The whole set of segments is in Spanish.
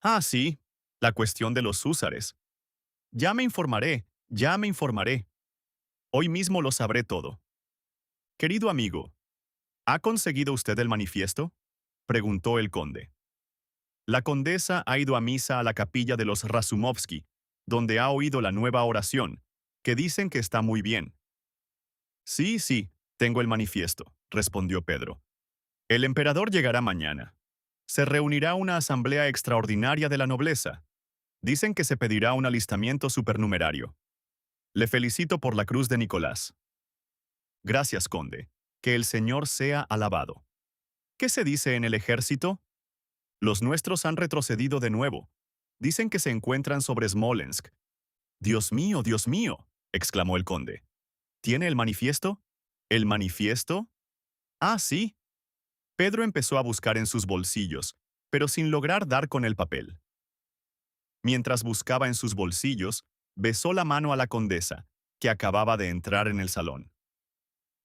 Ah, sí, la cuestión de los húsares. Ya me informaré, ya me informaré. Hoy mismo lo sabré todo. Querido amigo, ¿ha conseguido usted el manifiesto? Preguntó el conde. La condesa ha ido a misa a la capilla de los Razumovsky, donde ha oído la nueva oración, que dicen que está muy bien. Sí, sí, tengo el manifiesto, respondió Pedro. El emperador llegará mañana. Se reunirá una asamblea extraordinaria de la nobleza. Dicen que se pedirá un alistamiento supernumerario. Le felicito por la cruz de Nicolás. Gracias, conde. Que el Señor sea alabado. ¿Qué se dice en el ejército? Los nuestros han retrocedido de nuevo. Dicen que se encuentran sobre Smolensk. Dios mío, exclamó el conde. ¿Tiene el manifiesto? ¿El manifiesto? Ah, sí. Pedro empezó a buscar en sus bolsillos, pero sin lograr dar con el papel. Mientras buscaba en sus bolsillos, besó la mano a la condesa, que acababa de entrar en el salón.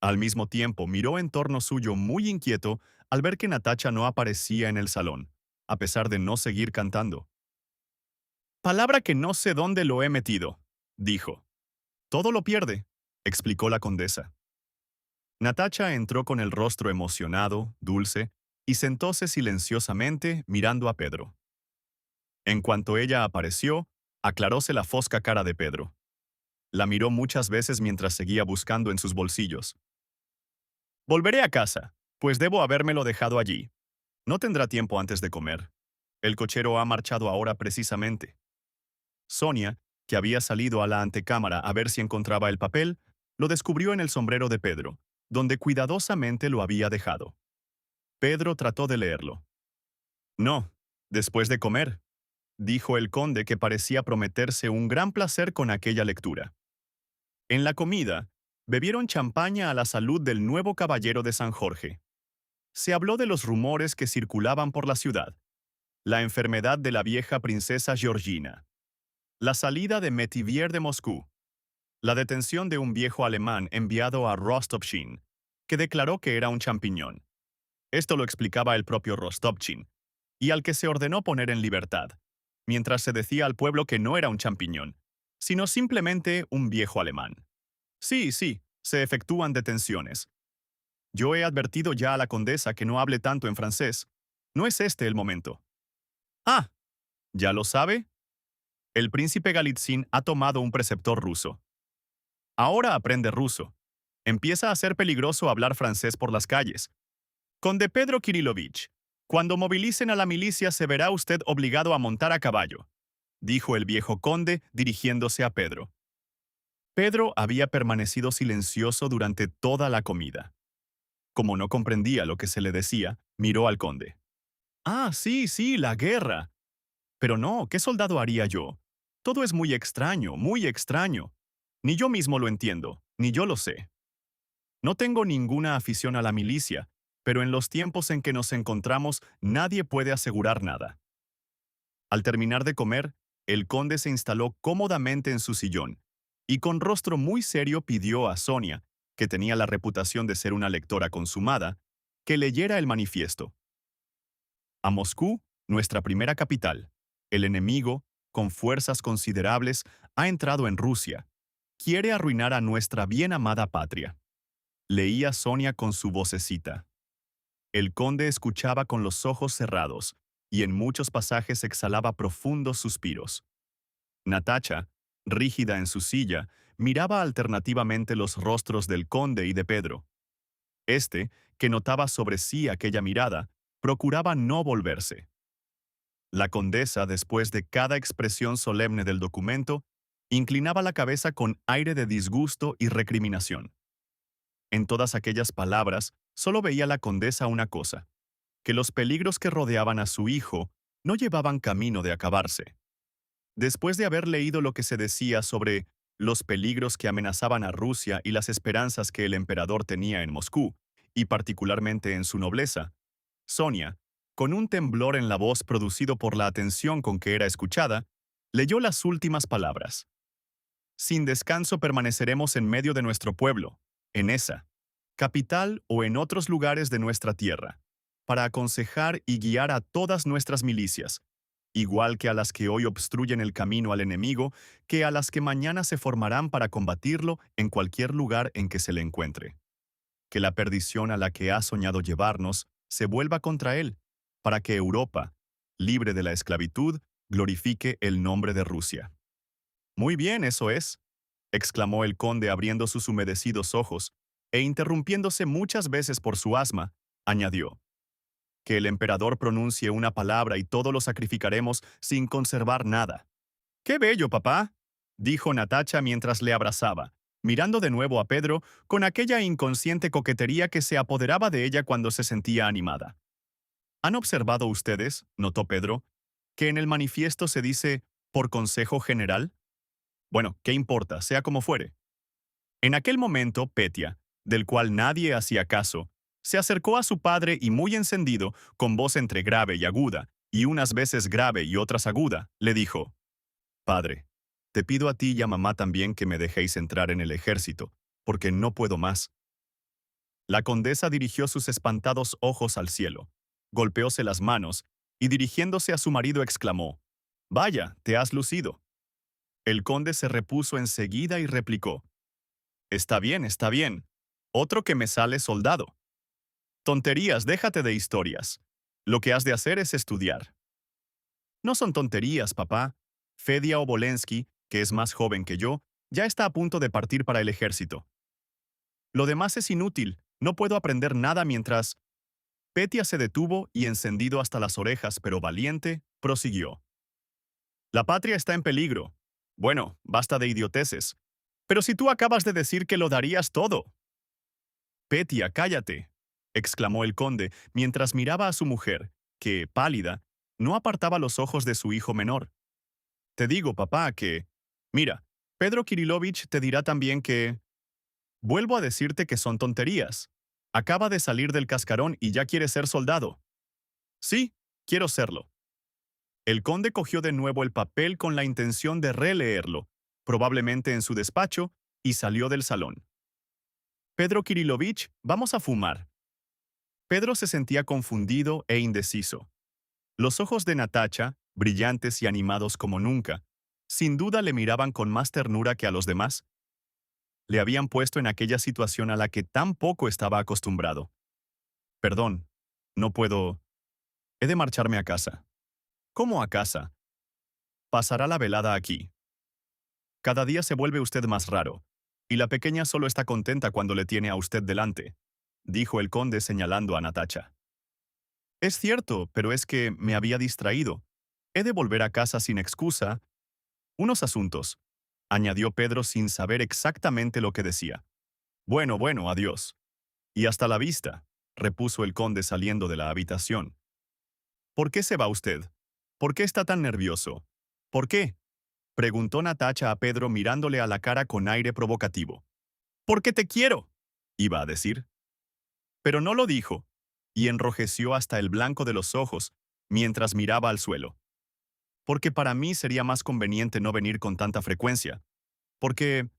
Al mismo tiempo, miró en torno suyo muy inquieto al ver que Natacha no aparecía en el salón, a pesar de no seguir cantando. Palabra que no sé dónde lo he metido, dijo. Todo lo pierde, explicó la condesa. Natacha entró con el rostro emocionado, dulce, y sentóse silenciosamente mirando a Pedro. En cuanto ella apareció, aclaróse la fosca cara de Pedro. La miró muchas veces mientras seguía buscando en sus bolsillos. Volveré a casa, pues debo habérmelo dejado allí. No tendrá tiempo antes de comer. El cochero ha marchado ahora precisamente. Sonia, que había salido a la antecámara a ver si encontraba el papel, lo descubrió en el sombrero de Pedro, donde cuidadosamente lo había dejado. Pedro trató de leerlo. No, después de comer, dijo el conde, que parecía prometerse un gran placer con aquella lectura. En la comida, bebieron champaña a la salud del nuevo caballero de San Jorge. Se habló de los rumores que circulaban por la ciudad, la enfermedad de la vieja princesa Georgina, la salida de Metivier de Moscú, la detención de un viejo alemán enviado a Rostopchin, que declaró que era un champiñón. Esto lo explicaba el propio Rostopchin, y al que se ordenó poner en libertad, mientras se decía al pueblo que no era un champiñón, sino simplemente un viejo alemán. Sí, sí, se efectúan detenciones. Yo he advertido ya a la condesa que no hable tanto en francés. No es este el momento. Ah, ¿ya lo sabe? El príncipe Galitzin ha tomado un preceptor ruso. Ahora aprende ruso. Empieza a ser peligroso hablar francés por las calles. Conde Pedro Kirilovich, cuando movilicen a la milicia se verá usted obligado a montar a caballo, dijo el viejo conde dirigiéndose a Pedro. Pedro había permanecido silencioso durante toda la comida. Como no comprendía lo que se le decía, miró al conde. Ah, sí, sí, la guerra. Pero no, ¿qué soldado haría yo? Todo es muy extraño, muy extraño. Ni yo mismo lo entiendo, ni yo lo sé. No tengo ninguna afición a la milicia, pero en los tiempos en que nos encontramos nadie puede asegurar nada. Al terminar de comer, el conde se instaló cómodamente en su sillón y con rostro muy serio pidió a Sonia, que tenía la reputación de ser una lectora consumada, que leyera el manifiesto. A Moscú, nuestra primera capital, el enemigo, con fuerzas considerables, ha entrado en Rusia. Quiere arruinar a nuestra bien amada patria. Leía Sonia con su vocecita. El conde escuchaba con los ojos cerrados, y en muchos pasajes exhalaba profundos suspiros. Natacha, rígida en su silla, miraba alternativamente los rostros del conde y de Pedro. Este, que notaba sobre sí aquella mirada, procuraba no volverse. La condesa, después de cada expresión solemne del documento, inclinaba la cabeza con aire de disgusto y recriminación. En todas aquellas palabras, solo veía la condesa una cosa, que los peligros que rodeaban a su hijo no llevaban camino de acabarse. Después de haber leído lo que se decía sobre los peligros que amenazaban a Rusia y las esperanzas que el emperador tenía en Moscú, y particularmente en su nobleza, Sonia, con un temblor en la voz producido por la atención con que era escuchada, leyó las últimas palabras. Sin descanso permaneceremos en medio de nuestro pueblo, en esa capital o en otros lugares de nuestra tierra, para aconsejar y guiar a todas nuestras milicias, igual que a las que hoy obstruyen el camino al enemigo, que a las que mañana se formarán para combatirlo en cualquier lugar en que se le encuentre. Que la perdición a la que ha soñado llevarnos se vuelva contra él, para que Europa, libre de la esclavitud, glorifique el nombre de Rusia. Muy bien, eso es, exclamó el conde abriendo sus humedecidos ojos, e interrumpiéndose muchas veces por su asma, añadió, que el emperador pronuncie una palabra y todo lo sacrificaremos sin conservar nada. ¡Qué bello, papá!, dijo Natacha mientras le abrazaba, mirando de nuevo a Pedro con aquella inconsciente coquetería que se apoderaba de ella cuando se sentía animada. ¿Han observado ustedes, notó Pedro, que en el manifiesto se dice «por consejo general»? Bueno, ¿qué importa, sea como fuere? En aquel momento, Petia, del cual nadie hacía caso, se acercó a su padre y muy encendido, con voz entre grave y aguda, y unas veces grave y otras aguda, le dijo, «Padre, te pido a ti y a mamá también que me dejéis entrar en el ejército, porque no puedo más». La condesa dirigió sus espantados ojos al cielo, golpeóse las manos, y dirigiéndose a su marido exclamó, «Vaya, te has lucido». El conde se repuso enseguida y replicó, «Está bien, está bien. Otro que me sale soldado». «Tonterías, déjate de historias. Lo que has de hacer es estudiar». «No son tonterías, papá. Fedia Obolensky, que es más joven que yo, ya está a punto de partir para el ejército. Lo demás es inútil, no puedo aprender nada mientras...». Petia se detuvo y, encendido hasta las orejas pero valiente, prosiguió. «La patria está en peligro. Bueno, basta de idioteces. Pero si tú acabas de decir que lo darías todo». «Petia, cállate», exclamó el conde mientras miraba a su mujer, que, pálida, no apartaba los ojos de su hijo menor. «Te digo, papá, que... Mira, Pedro Kirilovich te dirá también que... Vuelvo a decirte que son tonterías. Acaba de salir del cascarón y ya quiere ser soldado». «Sí, quiero serlo». El conde cogió de nuevo el papel con la intención de releerlo, probablemente en su despacho, y salió del salón. «Pedro Kirilovich, vamos a fumar». Pedro se sentía confundido e indeciso. Los ojos de Natacha, brillantes y animados como nunca, sin duda le miraban con más ternura que a los demás. Le habían puesto en aquella situación a la que tan poco estaba acostumbrado. «Perdón, no puedo... He de marcharme a casa». «¿Cómo a casa? Pasará la velada aquí. Cada día se vuelve usted más raro, y la pequeña solo está contenta cuando le tiene a usted delante», dijo el conde señalando a Natacha. «Es cierto, pero es que me había distraído. He de volver a casa sin excusa. Unos asuntos», añadió Pedro sin saber exactamente lo que decía. «Bueno, bueno, adiós. Y hasta la vista», repuso el conde saliendo de la habitación. «¿Por qué se va usted? ¿Por qué está tan nervioso? ¿Por qué?», preguntó Natacha a Pedro mirándole a la cara con aire provocativo. «Porque te quiero», iba a decir. Pero no lo dijo, y enrojeció hasta el blanco de los ojos mientras miraba al suelo. «Porque para mí sería más conveniente no venir con tanta frecuencia. Porque...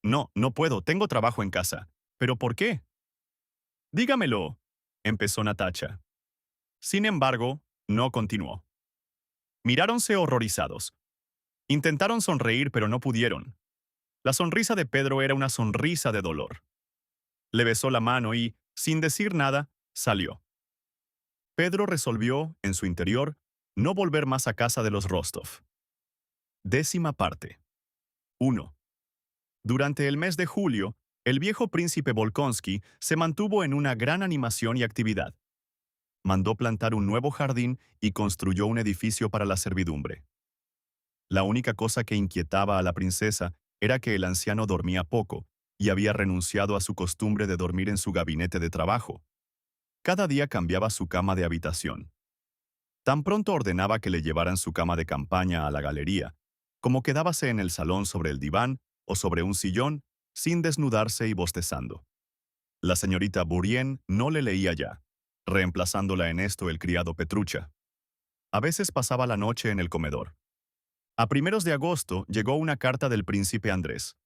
No, no puedo, tengo trabajo en casa. ¿Pero por qué?». «Dígamelo», empezó Natacha. Sin embargo, no continuó. Miráronse horrorizados. Intentaron sonreír, pero no pudieron. La sonrisa de Pedro era una sonrisa de dolor. Le besó la mano y, sin decir nada, salió. Pedro resolvió, en su interior, no volver más a casa de los Rostov. 10ª parte. 1. Durante el mes de julio, el viejo príncipe Volkonsky se mantuvo en una gran animación y actividad. Mandó plantar un nuevo jardín y construyó un edificio para la servidumbre. La única cosa que inquietaba a la princesa era que el anciano dormía poco y había renunciado a su costumbre de dormir en su gabinete de trabajo. Cada día cambiaba su cama de habitación. Tan pronto ordenaba que le llevaran su cama de campaña a la galería, como quedábase en el salón sobre el diván o sobre un sillón, sin desnudarse y bostezando. La señorita Bourien no le leía ya, reemplazándola en esto el criado Petrucha. A veces pasaba la noche en el comedor. A primeros de agosto llegó una carta del príncipe Andrés.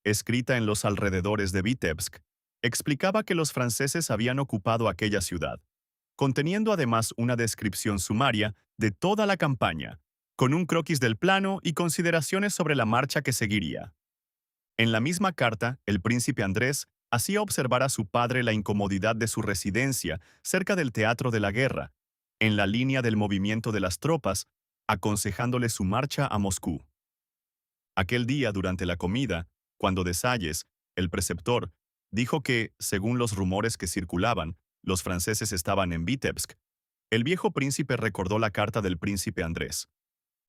Escrita en los alrededores de Vitebsk, explicaba que los franceses habían ocupado aquella ciudad, conteniendo además una descripción sumaria de toda la campaña, con un croquis del plano y consideraciones sobre la marcha que seguiría. En la misma carta, el príncipe Andrés hacía observar a su padre la incomodidad de su residencia cerca del teatro de la guerra, en la línea del movimiento de las tropas, aconsejándole su marcha a Moscú. Aquel día, durante la comida, cuando Desalles, el preceptor, dijo que, según los rumores que circulaban, los franceses estaban en Vitebsk, el viejo príncipe recordó la carta del príncipe Andrés.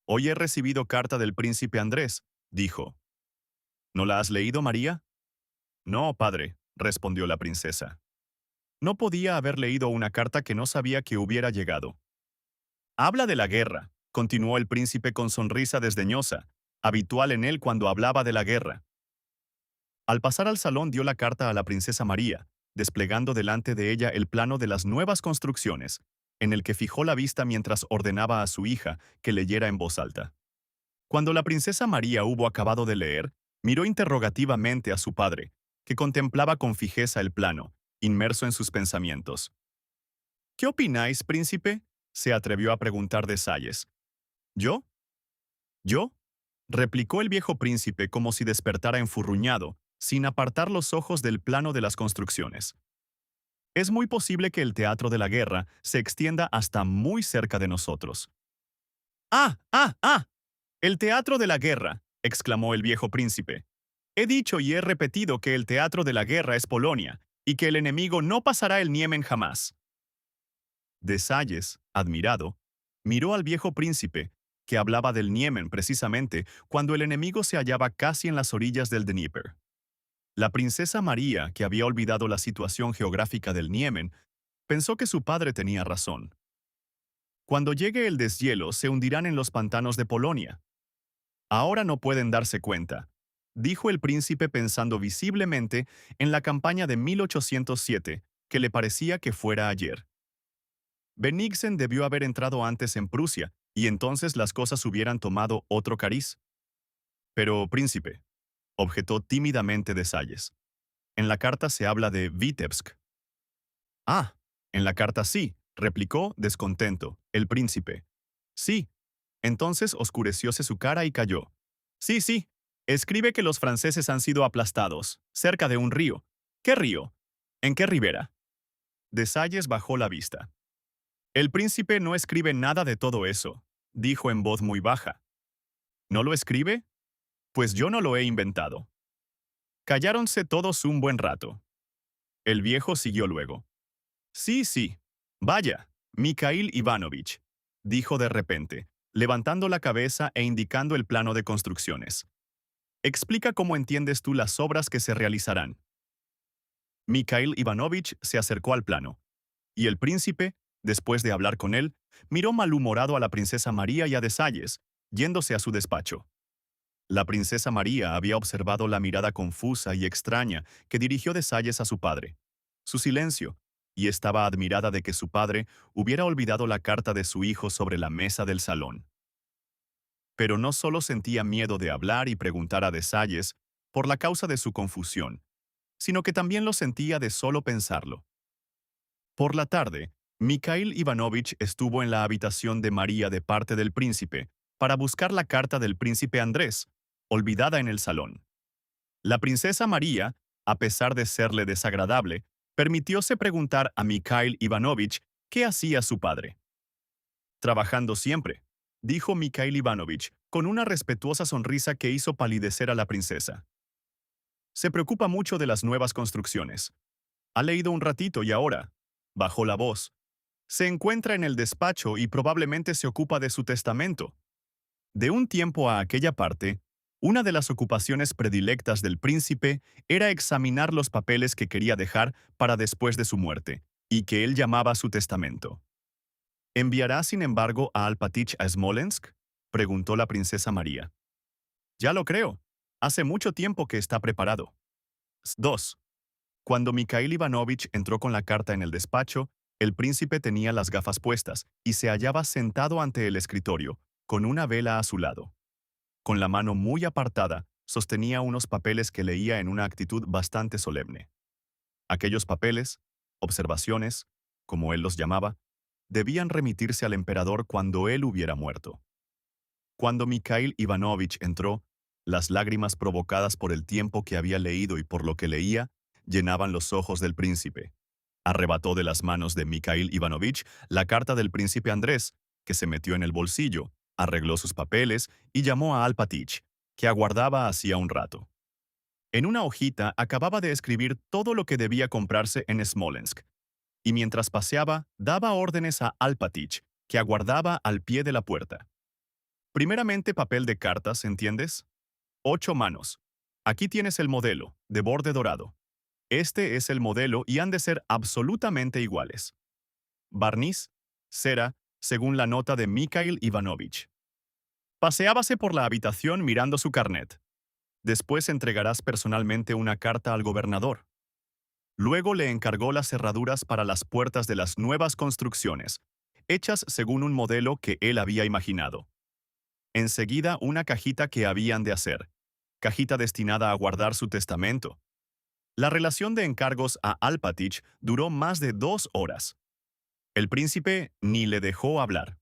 «Hoy he recibido carta del príncipe Andrés», dijo. «¿No la has leído, María?» «No, padre», respondió la princesa. No podía haber leído una carta que no sabía que hubiera llegado. «Habla de la guerra», continuó el príncipe con sonrisa desdeñosa, habitual en él cuando hablaba de la guerra. Al pasar al salón dio la carta a la princesa María, desplegando delante de ella el plano de las nuevas construcciones, en el que fijó la vista mientras ordenaba a su hija que leyera en voz alta. Cuando la princesa María hubo acabado de leer, miró interrogativamente a su padre, que contemplaba con fijeza el plano, inmerso en sus pensamientos. «¿Qué opináis, príncipe?», se atrevió a preguntar Desalles. «¿Yo? ¿Yo?», replicó el viejo príncipe como si despertara enfurruñado, sin apartar los ojos del plano de las construcciones. «Es muy posible que el teatro de la guerra se extienda hasta muy cerca de nosotros». «¡Ah, ah, ah! El teatro de la guerra», exclamó el viejo príncipe. «He dicho y he repetido que el teatro de la guerra es Polonia, y que el enemigo no pasará el Niemen jamás». Desalles, admirado, miró al viejo príncipe, que hablaba del Niemen precisamente cuando el enemigo se hallaba casi en las orillas del Dnieper. La princesa María, que había olvidado la situación geográfica del Niemen, pensó que su padre tenía razón. «Cuando llegue el deshielo, se hundirán en los pantanos de Polonia. Ahora no pueden darse cuenta», dijo el príncipe pensando visiblemente en la campaña de 1807, que le parecía que fuera ayer. Bennigsen debió haber entrado antes en Prusia, y entonces las cosas hubieran tomado otro cariz. «Pero, príncipe», objetó tímidamente Desalles, «en la carta se habla de Vitebsk». «Ah, en la carta sí», replicó, descontento, el príncipe. «Sí». Entonces oscurecióse su cara y calló. «Sí, sí. Escribe que los franceses han sido aplastados, cerca de un río». «¿Qué río? ¿En qué ribera?» Desalles bajó la vista. «El príncipe no escribe nada de todo eso», dijo en voz muy baja. «¿No lo escribe? Pues yo no lo he inventado». Calláronse todos un buen rato. El viejo siguió luego. «Sí, sí. Vaya, Mikhail Ivanovich», dijo de repente, levantando la cabeza e indicando el plano de construcciones. «Explica cómo entiendes tú las obras que se realizarán». Mikhail Ivanovich se acercó al plano, y el príncipe, después de hablar con él, miró malhumorado a la princesa María y a Desalles, yéndose a su despacho. La princesa María había observado la mirada confusa y extraña que dirigió Desalles a su padre, su silencio, y estaba admirada de que su padre hubiera olvidado la carta de su hijo sobre la mesa del salón. Pero no solo sentía miedo de hablar y preguntar a Desalles por la causa de su confusión, sino que también lo sentía de solo pensarlo. Por la tarde, Mikhail Ivanovich estuvo en la habitación de María de parte del príncipe para buscar la carta del príncipe Andrés, olvidada en el salón. La princesa María, a pesar de serle desagradable, permitióse preguntar a Mikhail Ivanovich qué hacía su padre. «Trabajando siempre», dijo Mikhail Ivanovich, con una respetuosa sonrisa que hizo palidecer a la princesa. «Se preocupa mucho de las nuevas construcciones. Ha leído un ratito y ahora», bajó la voz, «se encuentra en el despacho y probablemente se ocupa de su testamento». De un tiempo a aquella parte, una de las ocupaciones predilectas del príncipe era examinar los papeles que quería dejar para después de su muerte, y que él llamaba su testamento. «¿Enviará, sin embargo, a Alpatych a Smolensk?», preguntó la princesa María. «Ya lo creo. Hace mucho tiempo que está preparado». 2. Cuando Mikhail Ivanovich entró con la carta en el despacho, el príncipe tenía las gafas puestas y se hallaba sentado ante el escritorio, con una vela a su lado. Con la mano muy apartada, sostenía unos papeles que leía en una actitud bastante solemne. Aquellos papeles, observaciones, como él los llamaba, debían remitirse al emperador cuando él hubiera muerto. Cuando Mikhail Ivanovich entró, las lágrimas provocadas por el tiempo que había leído y por lo que leía llenaban los ojos del príncipe. Arrebató de las manos de Mikhail Ivanovich la carta del príncipe Andrés, que se metió en el bolsillo, arregló sus papeles y llamó a Alpatich, que aguardaba hacía un rato. En una hojita acababa de escribir todo lo que debía comprarse en Smolensk, y mientras paseaba, daba órdenes a Alpatich, que aguardaba al pie de la puerta. Primeramente papel de cartas, ¿entiendes? 8 manos. Aquí tienes el modelo, de borde dorado. Este es el modelo y han de ser absolutamente iguales. Barniz, cera, según la nota de Mikhail Ivanovich. Paseábase por la habitación mirando su carnet. Después entregarás personalmente una carta al gobernador. Luego le encargó las cerraduras para las puertas de las nuevas construcciones, hechas según un modelo que él había imaginado. Enseguida una cajita que habían de hacer, cajita destinada a guardar su testamento. La relación de encargos a Alpatich duró más de 2 horas. El príncipe ni le dejó hablar.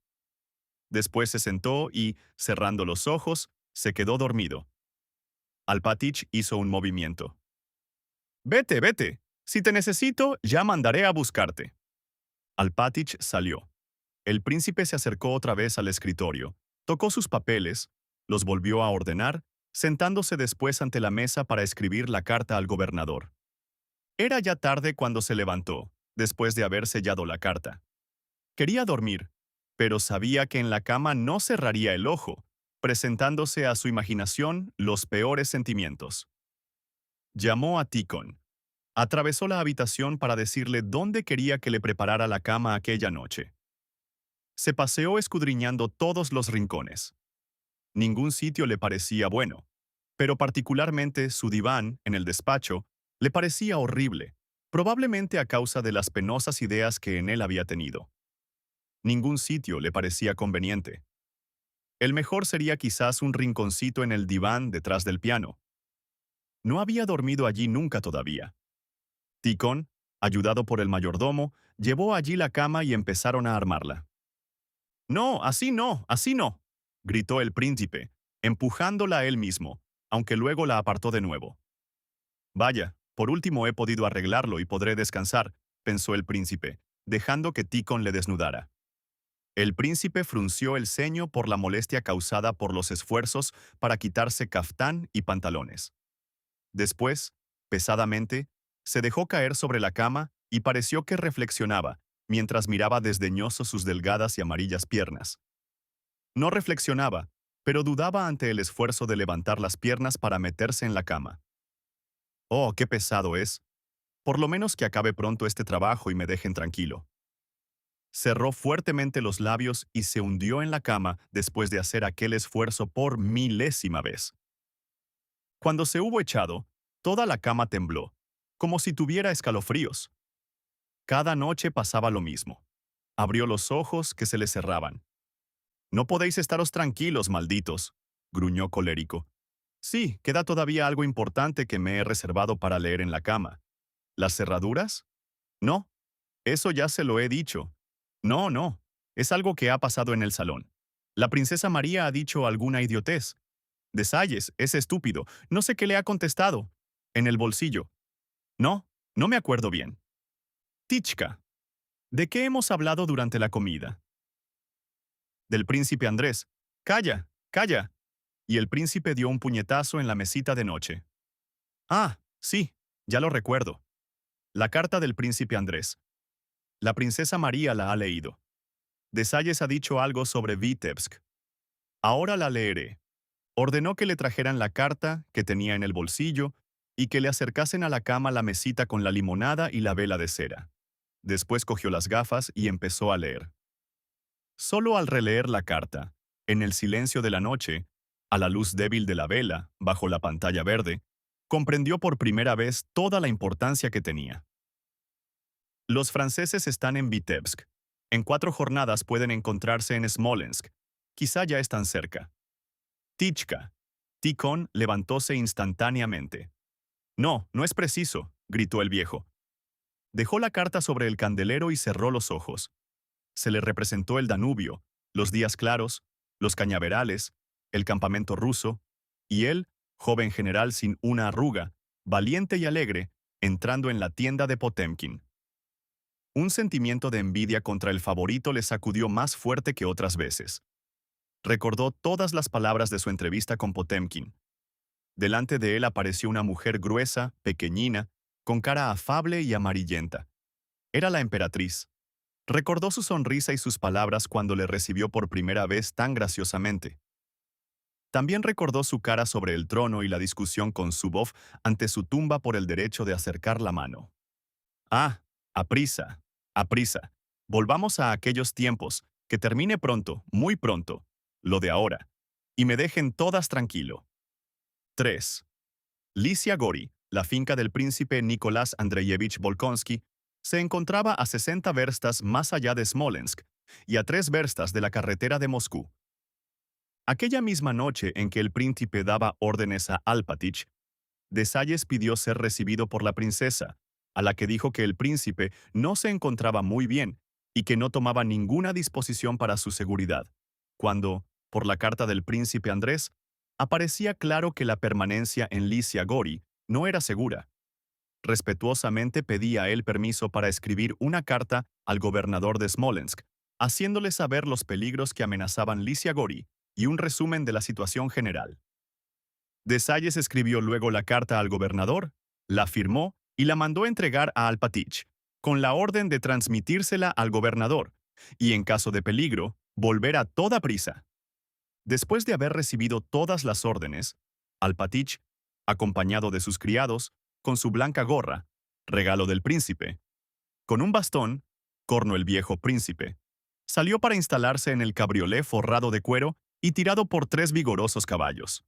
Después se sentó y, cerrando los ojos, se quedó dormido. Alpatich hizo un movimiento. «Vete, vete. Si te necesito, ya mandaré a buscarte». Alpatich salió. El príncipe se acercó otra vez al escritorio, tocó sus papeles, los volvió a ordenar, sentándose después ante la mesa para escribir la carta al gobernador. Era ya tarde cuando se levantó, después de haber sellado la carta. Quería dormir, pero sabía que en la cama no cerraría el ojo, presentándose a su imaginación los peores sentimientos. Llamó a Tikhon. Atravesó la habitación para decirle dónde quería que le preparara la cama aquella noche. Se paseó escudriñando todos los rincones. Ningún sitio le parecía bueno, pero particularmente su diván, en el despacho, le parecía horrible, probablemente a causa de las penosas ideas que en él había tenido. Ningún sitio le parecía conveniente. El mejor sería quizás un rinconcito en el diván detrás del piano. No había dormido allí nunca todavía. Tikhon, ayudado por el mayordomo, llevó allí la cama y empezaron a armarla. «No, así no, así no», gritó el príncipe, empujándola él mismo, aunque luego la apartó de nuevo. «Vaya, por último he podido arreglarlo y podré descansar», pensó el príncipe, dejando que Tikhon le desnudara. El príncipe frunció el ceño por la molestia causada por los esfuerzos para quitarse caftán y pantalones. Después, pesadamente, se dejó caer sobre la cama y pareció que reflexionaba, mientras miraba desdeñoso sus delgadas y amarillas piernas. No reflexionaba, pero dudaba ante el esfuerzo de levantar las piernas para meterse en la cama. «Oh, qué pesado es. Por lo menos que acabe pronto este trabajo y me dejen tranquilo». Cerró fuertemente los labios y se hundió en la cama después de hacer aquel esfuerzo por milésima vez. Cuando se hubo echado, toda la cama tembló, como si tuviera escalofríos. Cada noche pasaba lo mismo. Abrió los ojos que se le cerraban. «No podéis estaros tranquilos, malditos», gruñó colérico. «Sí, queda todavía algo importante que me he reservado para leer en la cama. ¿Las cerraduras? No, eso ya se lo he dicho. No, no, es algo que ha pasado en el salón. La princesa María ha dicho alguna idiotez. Desalles, es estúpido, no sé qué le ha contestado. En el bolsillo. No, no me acuerdo bien. Tichka, ¿de qué hemos hablado durante la comida? Del príncipe Andrés. Calla, calla. Y el príncipe dio un puñetazo en la mesita de noche. Ah, sí, ya lo recuerdo. La carta del príncipe Andrés. La princesa María la ha leído. Desalles ha dicho algo sobre Vitebsk. Ahora la leeré. Ordenó que le trajeran la carta que tenía en el bolsillo y que le acercasen a la cama la mesita con la limonada y la vela de cera. Después cogió las gafas y empezó a leer. Solo al releer la carta, en el silencio de la noche, a la luz débil de la vela, bajo la pantalla verde, comprendió por primera vez toda la importancia que tenía. Los franceses están en Vitebsk. En 4 jornadas pueden encontrarse en Smolensk. Quizá ya están cerca. Tichka. Tikhon levantóse instantáneamente. «No, no es preciso», gritó el viejo. Dejó la carta sobre el candelero y cerró los ojos. Se le representó el Danubio, los días claros, los cañaverales, el campamento ruso, y él, joven general sin una arruga, valiente y alegre, entrando en la tienda de Potemkin. Un sentimiento de envidia contra el favorito le sacudió más fuerte que otras veces. Recordó todas las palabras de su entrevista con Potemkin. Delante de él apareció una mujer gruesa, pequeñina, con cara afable y amarillenta. Era la emperatriz. Recordó su sonrisa y sus palabras cuando le recibió por primera vez tan graciosamente. También recordó su cara sobre el trono y la discusión con Zubov ante su tumba por el derecho de acercar la mano. Ah, aprisa, aprisa. Volvamos a aquellos tiempos, que termine pronto, muy pronto, lo de ahora, y me dejen todas tranquilo. 3. Lysia Gori, la finca del príncipe Nicolás Andreyevich Volkonsky, se encontraba a 60 verstas más allá de Smolensk y a 3 verstas de la carretera de Moscú. Aquella misma noche en que el príncipe daba órdenes a Alpatich, Desalles pidió ser recibido por la princesa, a la que dijo que el príncipe no se encontraba muy bien y que no tomaba ninguna disposición para su seguridad, cuando, por la carta del príncipe Andrés, aparecía claro que la permanencia en Lysia Gori no era segura. Respetuosamente pedía a él permiso para escribir una carta al gobernador de Smolensk, haciéndole saber los peligros que amenazaban Lysia Gori y un resumen de la situación general. Desalles escribió luego la carta al gobernador, la firmó y la mandó entregar a Alpatich, con la orden de transmitírsela al gobernador, y en caso de peligro, volver a toda prisa. Después de haber recibido todas las órdenes, Alpatich, acompañado de sus criados, con su blanca gorra, regalo del príncipe, con un bastón, Corno el viejo príncipe, salió para instalarse en el cabriolé forrado de cuero y tirado por 3 vigorosos caballos.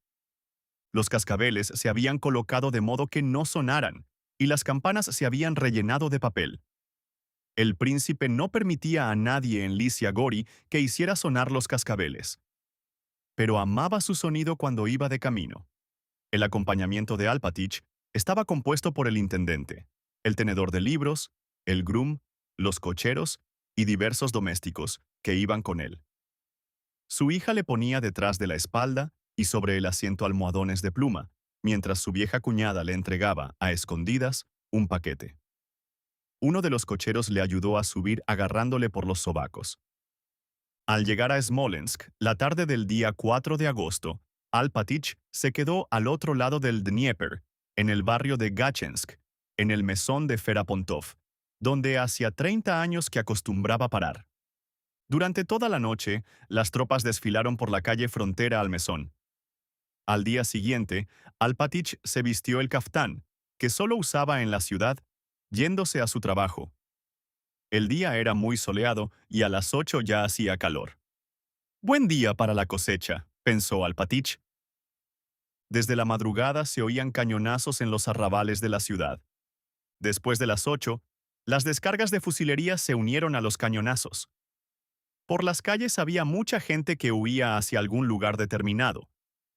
Los cascabeles se habían colocado de modo que no sonaran, y las campanas se habían rellenado de papel. El príncipe no permitía a nadie en Lysia Gori que hiciera sonar los cascabeles, pero amaba su sonido cuando iba de camino. El acompañamiento de Alpatich estaba compuesto por el intendente, el tenedor de libros, el groom, los cocheros y diversos domésticos que iban con él. Su hija le ponía detrás de la espalda y sobre el asiento almohadones de pluma, mientras su vieja cuñada le entregaba, a escondidas, un paquete. Uno de los cocheros le ayudó a subir agarrándole por los sobacos. Al llegar a Smolensk, la tarde del día 4 de agosto, Alpatich se quedó al otro lado del Dnieper, en el barrio de Gachensk, en el mesón de Ferapontov, donde hacía 30 años que acostumbraba parar. Durante toda la noche, las tropas desfilaron por la calle frontera al mesón. Al día siguiente, Alpatich se vistió el caftán, que solo usaba en la ciudad, yéndose a su trabajo. El día era muy soleado y a las 8 ya hacía calor. Buen día para la cosecha, pensó Alpatich. Desde la madrugada se oían cañonazos en los arrabales de la ciudad. Después de las 8, las descargas de fusilería se unieron a los cañonazos. Por las calles había mucha gente que huía hacia algún lugar determinado,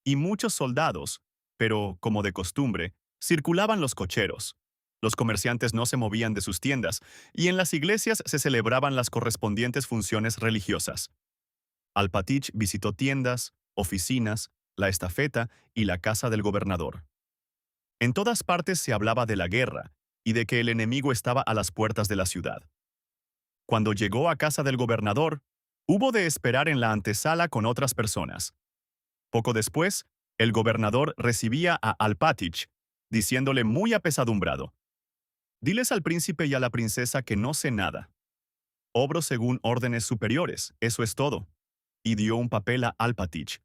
y muchos soldados, pero, como de costumbre, circulaban los cocheros. Los comerciantes no se movían de sus tiendas, y en las iglesias se celebraban las correspondientes funciones religiosas. Alpatich visitó tiendas, oficinas, la estafeta y la casa del gobernador. En todas partes se hablaba de la guerra y de que el enemigo estaba a las puertas de la ciudad. Cuando llegó a casa del gobernador, hubo de esperar en la antesala con otras personas. Poco después, el gobernador recibía a Alpatich, diciéndole muy apesadumbrado: «Diles al príncipe y a la princesa que no sé nada. Obro según órdenes superiores, eso es todo». Y dio un papel a Alpatich.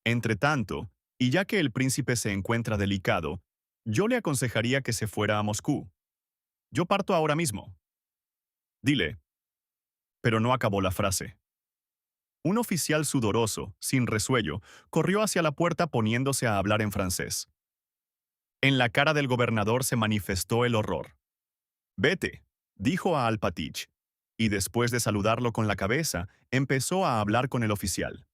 Entretanto, y ya que el príncipe se encuentra delicado, yo le aconsejaría que se fuera a Moscú. Yo parto ahora mismo. Dile. Pero no acabó la frase. Un oficial sudoroso, sin resuello, corrió hacia la puerta poniéndose a hablar en francés. En la cara del gobernador se manifestó el horror. «Vete», dijo a Alpatich, y después de saludarlo con la cabeza, empezó a hablar con el oficial.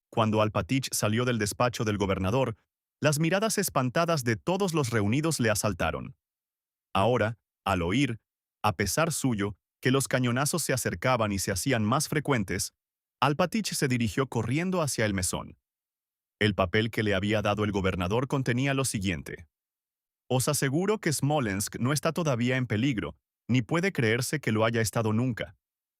Cuando Alpatich salió del despacho del gobernador, las miradas espantadas de todos los reunidos le asaltaron. Ahora, al oír, A pesar suyo, que los cañonazos se acercaban y se hacían más frecuentes, Alpatich se dirigió corriendo hacia el mesón. El papel que le había dado el gobernador contenía lo siguiente. Os aseguro que Smolensk no está todavía en peligro, ni puede creerse que lo haya estado nunca.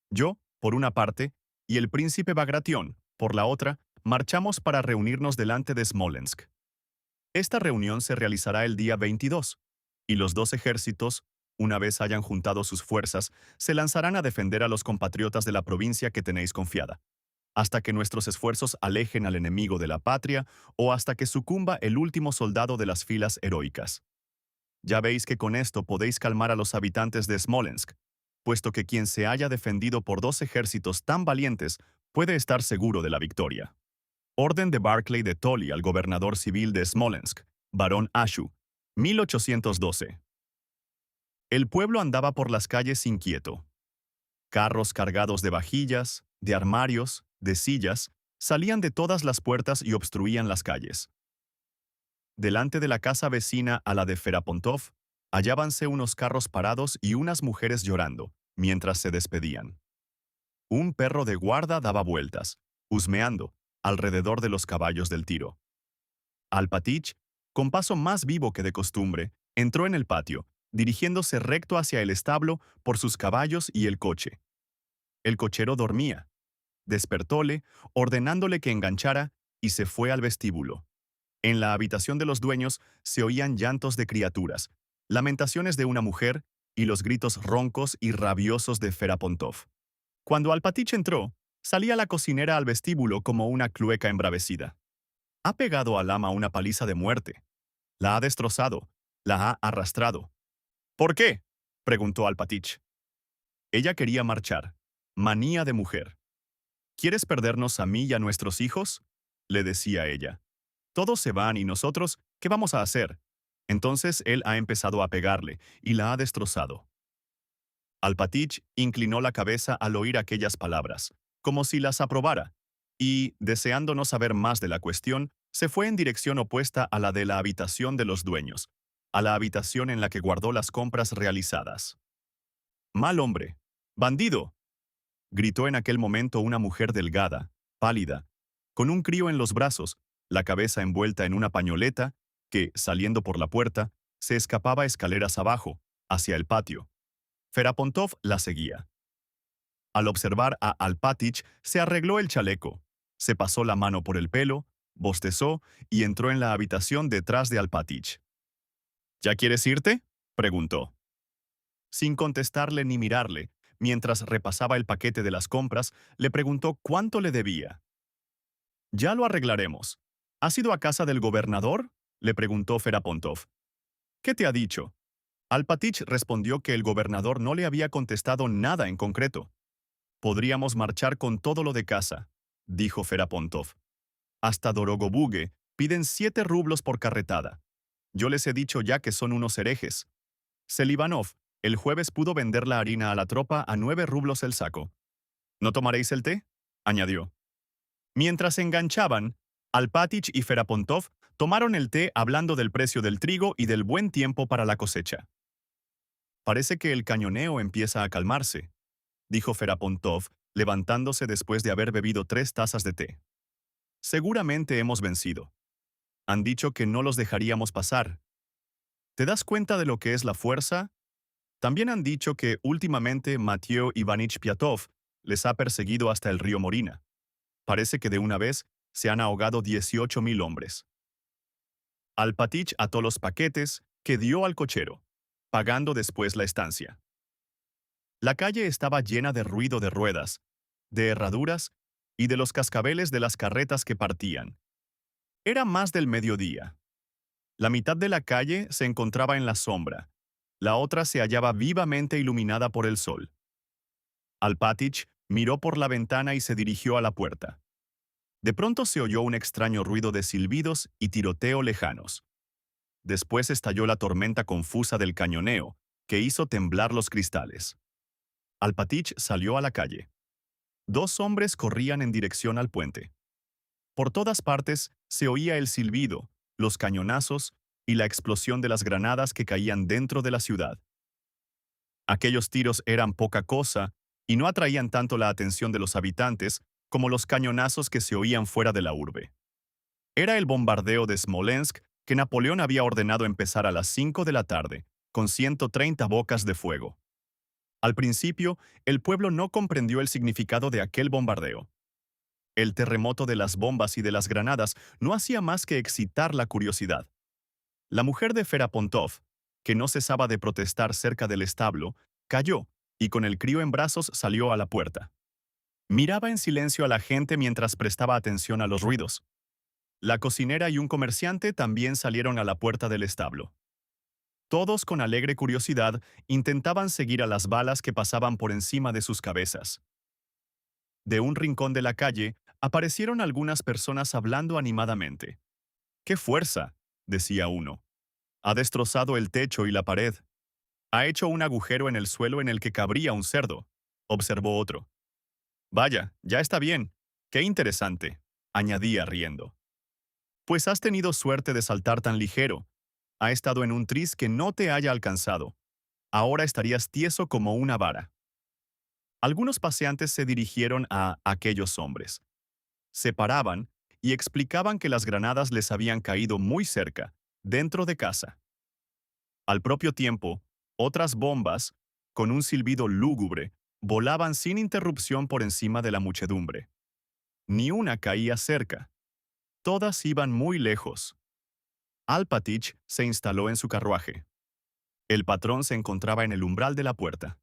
Yo, por una parte, y el príncipe Bagration, por la otra, marchamos para reunirnos delante de Smolensk. Esta reunión se realizará el día 22, y los dos ejércitos, una vez hayan juntado sus fuerzas, se lanzarán a defender a los compatriotas de la provincia que tenéis confiada, hasta que nuestros esfuerzos alejen al enemigo de la patria o hasta que sucumba el último soldado de las filas heroicas. Ya veis que con esto podéis calmar a los habitantes de Smolensk, puesto que quien se haya defendido por dos ejércitos tan valientes puede estar seguro de la victoria. Orden de Barclay de Tolly al gobernador civil de Smolensk, barón Ashu, 1812. El pueblo andaba por las calles inquieto. Carros cargados de vajillas, de armarios, de sillas, salían de todas las puertas y obstruían las calles. Delante de la casa vecina a la de Ferapontov, hallábanse unos carros parados y unas mujeres llorando, mientras se despedían. Un perro de guarda daba vueltas, husmeando, alrededor de los caballos del tiro. Alpatich, con paso más vivo que de costumbre, entró en el patio, dirigiéndose recto hacia el establo por sus caballos y el coche. El cochero dormía. Despertóle, ordenándole que enganchara, y se fue al vestíbulo. En la habitación de los dueños se oían llantos de criaturas, lamentaciones de una mujer y los gritos roncos y rabiosos de Ferapontov. Cuando Alpatich entró, salía la cocinera al vestíbulo como una clueca embravecida. Ha pegado al ama una paliza de muerte. La ha destrozado, la ha arrastrado. ¿Por qué?, preguntó Alpatich. Ella quería marchar. Manía de mujer. ¿Quieres perdernos a mí y a nuestros hijos?, le decía ella. Todos se van y nosotros, ¿qué vamos a hacer? Entonces él ha empezado a pegarle y la ha destrozado. Alpatich inclinó la cabeza al oír aquellas palabras, como si las aprobara, y, deseando no saber más de la cuestión, se fue en dirección opuesta a la de la habitación de los dueños, a la habitación en la que guardó las compras realizadas. «Mal hombre. ¡Bandido!», gritó en aquel momento una mujer delgada, pálida, con un crío en los brazos, la cabeza envuelta en una pañoleta, que, saliendo por la puerta, se escapaba escaleras abajo, hacia el patio. Ferapontov la seguía. Al observar a Alpatich, se arregló el chaleco, se pasó la mano por el pelo, bostezó y entró en la habitación detrás de Alpatich. «¿Ya quieres irte?», preguntó. Sin contestarle ni mirarle, mientras repasaba el paquete de las compras, le preguntó cuánto le debía. «Ya lo arreglaremos. ¿Has ido a casa del gobernador?», le preguntó Ferapontov. «¿Qué te ha dicho?». Alpatich respondió que el gobernador no le había contestado nada en concreto. «Podríamos marchar con todo lo de casa», dijo Ferapontov. «Hasta Dorogobuge piden 7 rublos por carretada. Yo les he dicho ya que son unos herejes. Selivanov el jueves pudo vender la harina a la tropa a 9 rublos el saco. ¿No tomaréis el té?», añadió. Mientras se enganchaban, Alpatich y Ferapontov tomaron el té hablando del precio del trigo y del buen tiempo para la cosecha. «Parece que el cañoneo empieza a calmarse», dijo Ferapontov, levantándose después de haber bebido 3 tazas de té. «Seguramente hemos vencido. Han dicho que no los dejaríamos pasar. ¿Te das cuenta de lo que es la fuerza? También han dicho que últimamente Mateo Ivanich Piatov les ha perseguido hasta el río Morina. Parece que de una vez se han ahogado 18.000 hombres». Alpatich ató los paquetes que dio al cochero, pagando después la estancia. La calle estaba llena de ruido de ruedas, de herraduras y de los cascabeles de las carretas que partían. Era más del mediodía. La mitad de la calle se encontraba en la sombra, la otra se hallaba vivamente iluminada por el sol. Alpatich miró por la ventana y se dirigió a la puerta. De pronto se oyó un extraño ruido de silbidos y tiroteo lejanos. Después estalló la tormenta confusa del cañoneo, que hizo temblar los cristales. Alpatich salió a la calle. 2 hombres corrían en dirección al puente. Por todas partes se oía el silbido, los cañonazos y la explosión de las granadas que caían dentro de la ciudad. Aquellos tiros eran poca cosa y no atraían tanto la atención de los habitantes como los cañonazos que se oían fuera de la urbe. Era el bombardeo de Smolensk que Napoleón había ordenado empezar a las 5 de la tarde, con 130 bocas de fuego. Al principio, el pueblo no comprendió el significado de aquel bombardeo. El terremoto de las bombas y de las granadas no hacía más que excitar la curiosidad. La mujer de Ferapontov, que no cesaba de protestar cerca del establo, cayó y con el crío en brazos salió a la puerta. Miraba en silencio a la gente mientras prestaba atención a los ruidos. La cocinera y un comerciante también salieron a la puerta del establo. Todos, con alegre curiosidad, intentaban seguir a las balas que pasaban por encima de sus cabezas. De un rincón de la calle, aparecieron algunas personas hablando animadamente. ¡Qué fuerza!, decía uno. Ha destrozado el techo y la pared. Ha hecho un agujero en el suelo en el que cabría un cerdo, observó otro. Vaya, ya está bien. Qué interesante, añadía riendo. Pues has tenido suerte de saltar tan ligero. Ha estado en un tris que no te haya alcanzado. Ahora estarías tieso como una vara. Algunos paseantes se dirigieron a aquellos hombres. Se paraban y explicaban que las granadas les habían caído muy cerca, dentro de casa. Al propio tiempo, otras bombas, con un silbido lúgubre, volaban sin interrupción por encima de la muchedumbre. Ni una caía cerca. Todas iban muy lejos. Alpatich se instaló en su carruaje. El patrón se encontraba en el umbral de la puerta.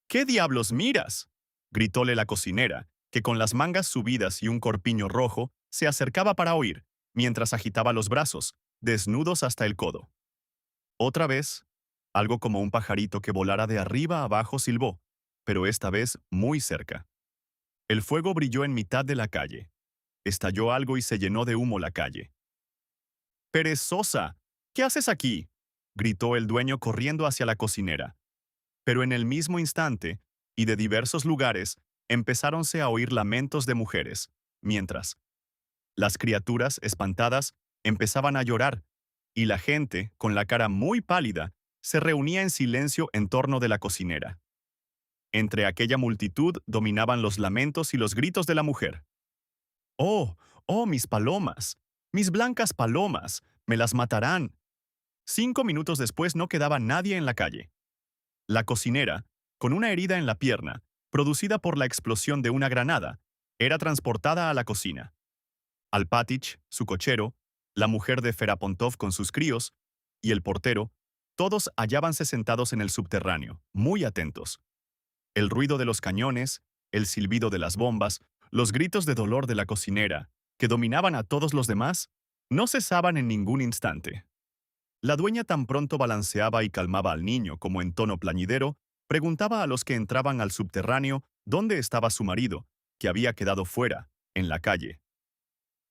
¿Qué diablos miras?, gritóle la cocinera, que con las mangas subidas y un corpiño rojo se acercaba para oír, mientras agitaba los brazos, desnudos hasta el codo. Otra vez, algo como un pajarito que volara de arriba a abajo silbó, pero esta vez muy cerca. El fuego brilló en mitad de la calle. Estalló algo y se llenó de humo la calle. «¡Perezosa! ¿Qué haces aquí?», gritó el dueño corriendo hacia la cocinera. Pero en el mismo instante, y de diversos lugares, empezáronse a oír lamentos de mujeres, mientras las criaturas, espantadas, empezaban a llorar, y la gente, con la cara muy pálida, se reunía en silencio en torno de la cocinera. Entre aquella multitud dominaban los lamentos y los gritos de la mujer. «¡Oh, oh, mis palomas! ¡Mis blancas palomas! ¡Me las matarán!». 5 minutos después no quedaba nadie en la calle. La cocinera, con una herida en la pierna, producida por la explosión de una granada, era transportada a la cocina. Alpatich, su cochero, la mujer de Ferapontov con sus críos, y el portero, todos hallábanse sentados en el subterráneo, muy atentos. El ruido de los cañones, el silbido de las bombas, los gritos de dolor de la cocinera, que dominaban a todos los demás, no cesaban en ningún instante. La dueña tan pronto balanceaba y calmaba al niño como en tono plañidero, preguntaba a los que entraban al subterráneo dónde estaba su marido, que había quedado fuera, en la calle.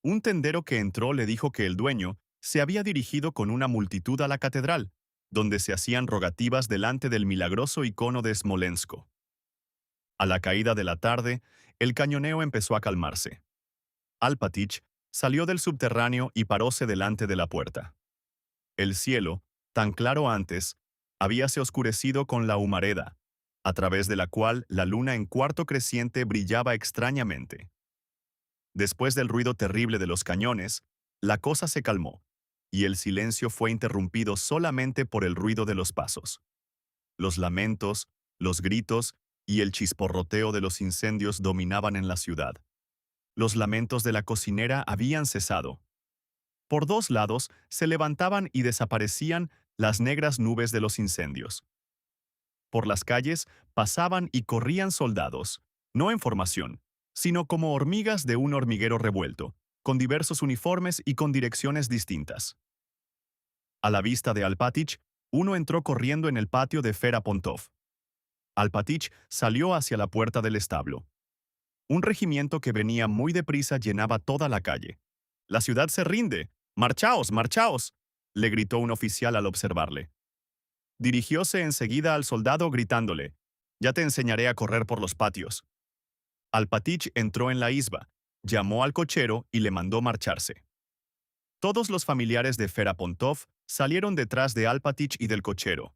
Un tendero que entró le dijo que el dueño se había dirigido con una multitud a la catedral, donde se hacían rogativas delante del milagroso icono de Smolensko. A la caída de la tarde, el cañoneo empezó a calmarse. Alpatich salió del subterráneo y paróse delante de la puerta. El cielo, tan claro antes, habíase oscurecido con la humareda, a través de la cual la luna en cuarto creciente brillaba extrañamente. Después del ruido terrible de los cañones, la cosa se calmó, y el silencio fue interrumpido solamente por el ruido de los pasos. Los lamentos, los gritos y el chisporroteo de los incendios dominaban en la ciudad. Los lamentos de la cocinera habían cesado. Por dos lados se levantaban y desaparecían las negras nubes de los incendios. Por las calles pasaban y corrían soldados, no en formación, sino como hormigas de un hormiguero revuelto, con diversos uniformes y con direcciones distintas. A la vista de Alpatich, uno entró corriendo en el patio de Ferapontov. Alpatich salió hacia la puerta del establo. Un regimiento que venía muy deprisa llenaba toda la calle. «¡La ciudad se rinde! ¡Marchaos, marchaos!», le gritó un oficial al observarle. Dirigióse enseguida al soldado gritándole: «Ya te enseñaré a correr por los patios». Alpatich entró en la isba, llamó al cochero y le mandó marcharse. Todos los familiares de Ferapontov salieron detrás de Alpatich y del cochero.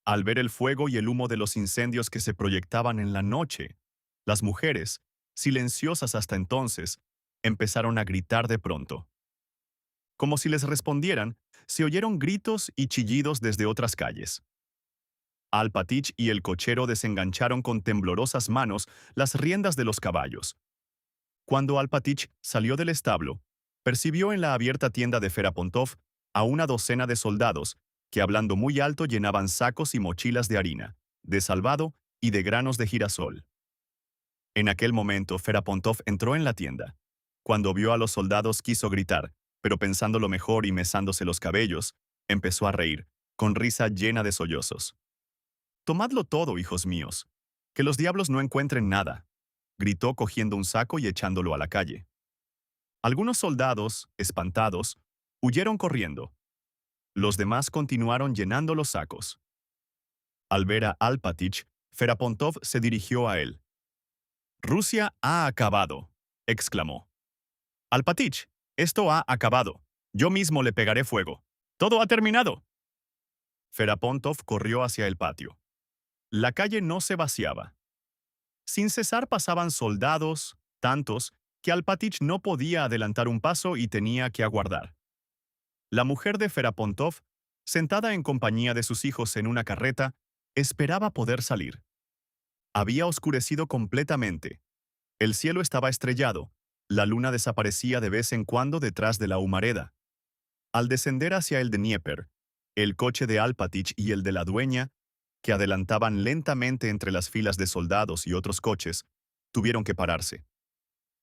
Al ver el fuego y el humo de los incendios que se proyectaban en la noche, las mujeres, silenciosas hasta entonces, empezaron a gritar de pronto. Como si les respondieran, se oyeron gritos y chillidos desde otras calles. Alpatich y el cochero desengancharon con temblorosas manos las riendas de los caballos. Cuando Alpatich salió del establo, percibió en la abierta tienda de Ferapontov a una docena de soldados que, hablando muy alto, llenaban sacos y mochilas de harina, de salvado y de granos de girasol. En aquel momento, Ferapontov entró en la tienda. Cuando vio a los soldados quiso gritar, pero pensándolo mejor y mesándose los cabellos, empezó a reír, con risa llena de sollozos. «Tomadlo todo, hijos míos. Que los diablos no encuentren nada», gritó cogiendo un saco y echándolo a la calle. Algunos soldados, espantados, huyeron corriendo. Los demás continuaron llenando los sacos. Al ver a Alpatich, Ferapontov se dirigió a él. «Rusia ha acabado», exclamó. «Alpatich, esto ha acabado. Yo mismo le pegaré fuego. Todo ha terminado». Ferapontov corrió hacia el patio. La calle no se vaciaba. Sin cesar pasaban soldados, tantos, que Alpatich no podía adelantar un paso y tenía que aguardar. La mujer de Ferapontov, sentada en compañía de sus hijos en una carreta, esperaba poder salir. Había oscurecido completamente. El cielo estaba estrellado. La luna desaparecía de vez en cuando detrás de la humareda. Al descender hacia el Dnieper, el coche de Alpatich y el de la dueña, que adelantaban lentamente entre las filas de soldados y otros coches, tuvieron que pararse.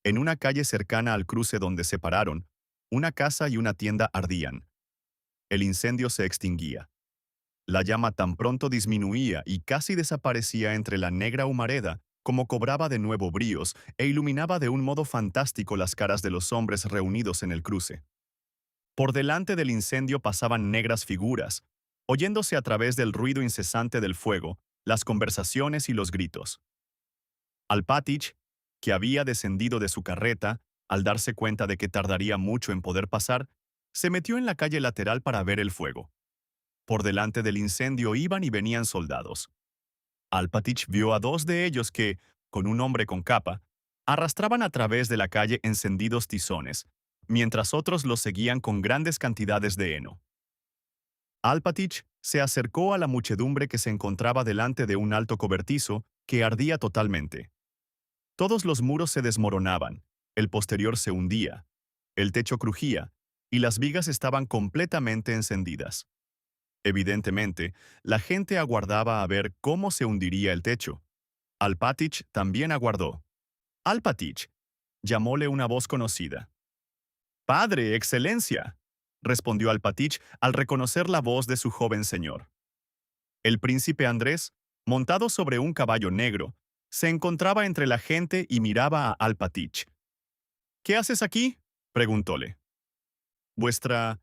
En una calle cercana al cruce donde se pararon, una casa y una tienda ardían. El incendio se extinguía. La llama tan pronto disminuía y casi desaparecía entre la negra humareda como cobraba de nuevo bríos e iluminaba de un modo fantástico las caras de los hombres reunidos en el cruce. Por delante del incendio pasaban negras figuras, oyéndose a través del ruido incesante del fuego, las conversaciones y los gritos. Alpatich, que había descendido de su carreta, al darse cuenta de que tardaría mucho en poder pasar, se metió en la calle lateral para ver el fuego. Por delante del incendio iban y venían soldados. Alpatich vio a dos de ellos que, con un hombre con capa, arrastraban a través de la calle encendidos tizones, mientras otros los seguían con grandes cantidades de heno. Alpatich se acercó a la muchedumbre que se encontraba delante de un alto cobertizo que ardía totalmente. Todos los muros se desmoronaban, el posterior se hundía, el techo crujía, y las vigas estaban completamente encendidas. Evidentemente, la gente aguardaba a ver cómo se hundiría el techo. Alpatich también aguardó. «Alpatich», llamóle una voz conocida. «Padre, excelencia», respondió Alpatich al reconocer la voz de su joven señor. El príncipe Andrés, montado sobre un caballo negro, se encontraba entre la gente y miraba a Alpatich. «¿Qué haces aquí?», preguntóle. «Vuestra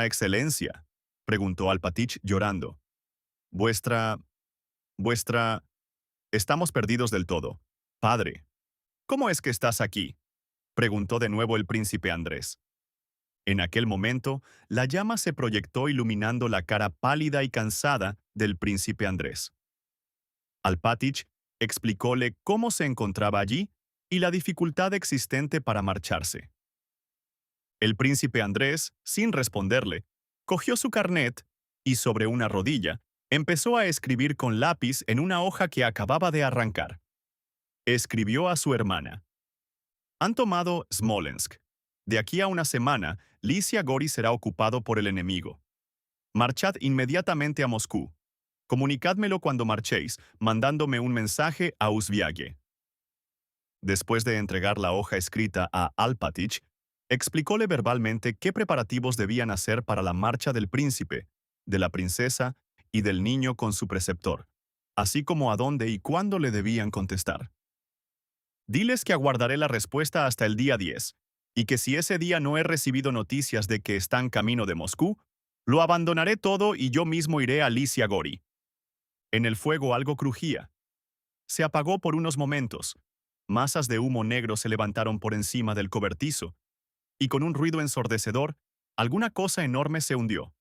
excelencia», preguntó Alpatich llorando. «Vuestra... vuestra... Estamos perdidos del todo. Padre, ¿cómo es que estás aquí?», preguntó de nuevo el príncipe Andrés. En aquel momento, la llama se proyectó iluminando la cara pálida y cansada del príncipe Andrés. Alpatich explicóle cómo se encontraba allí y la dificultad existente para marcharse. El príncipe Andrés, sin responderle, cogió su carnet y sobre una rodilla empezó a escribir con lápiz en una hoja que acababa de arrancar. Escribió a su hermana. «Han tomado Smolensk. De aquí a una semana, Lysia Gori será ocupado por el enemigo. Marchad inmediatamente a Moscú. Comunicádmelo cuando marchéis, mandándome un mensaje a Uzviague». Después de entregar la hoja escrita a Alpatich, explicóle verbalmente qué preparativos debían hacer para la marcha del príncipe, de la princesa y del niño con su preceptor, así como a dónde y cuándo le debían contestar. «Diles que aguardaré la respuesta hasta el día 10, y que si ese día no he recibido noticias de que están camino de Moscú, lo abandonaré todo y yo mismo iré a Lysia Gori». En el fuego algo crujía. Se apagó por unos momentos. Masas de humo negro se levantaron por encima del cobertizo, y con un ruido ensordecedor, alguna cosa enorme se hundió.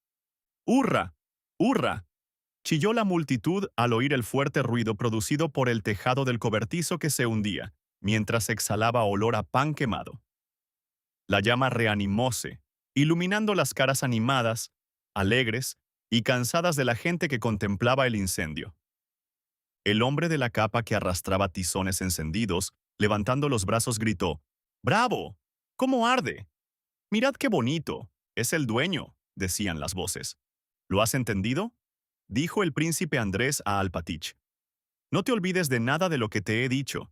«¡Hurra! ¡Hurra!», Chilló la multitud al oír el fuerte ruido producido por el tejado del cobertizo que se hundía, mientras exhalaba olor a pan quemado. La llama reanimóse, iluminando las caras animadas, alegres y cansadas de la gente que contemplaba el incendio. El hombre de la capa que arrastraba tizones encendidos, levantando los brazos, gritó: ¡Bravo! ¿Cómo arde? Mirad qué bonito. Es el dueño, decían las voces. ¿Lo has entendido? Dijo el príncipe Andrés a Alpatich. No te olvides de nada de lo que te he dicho.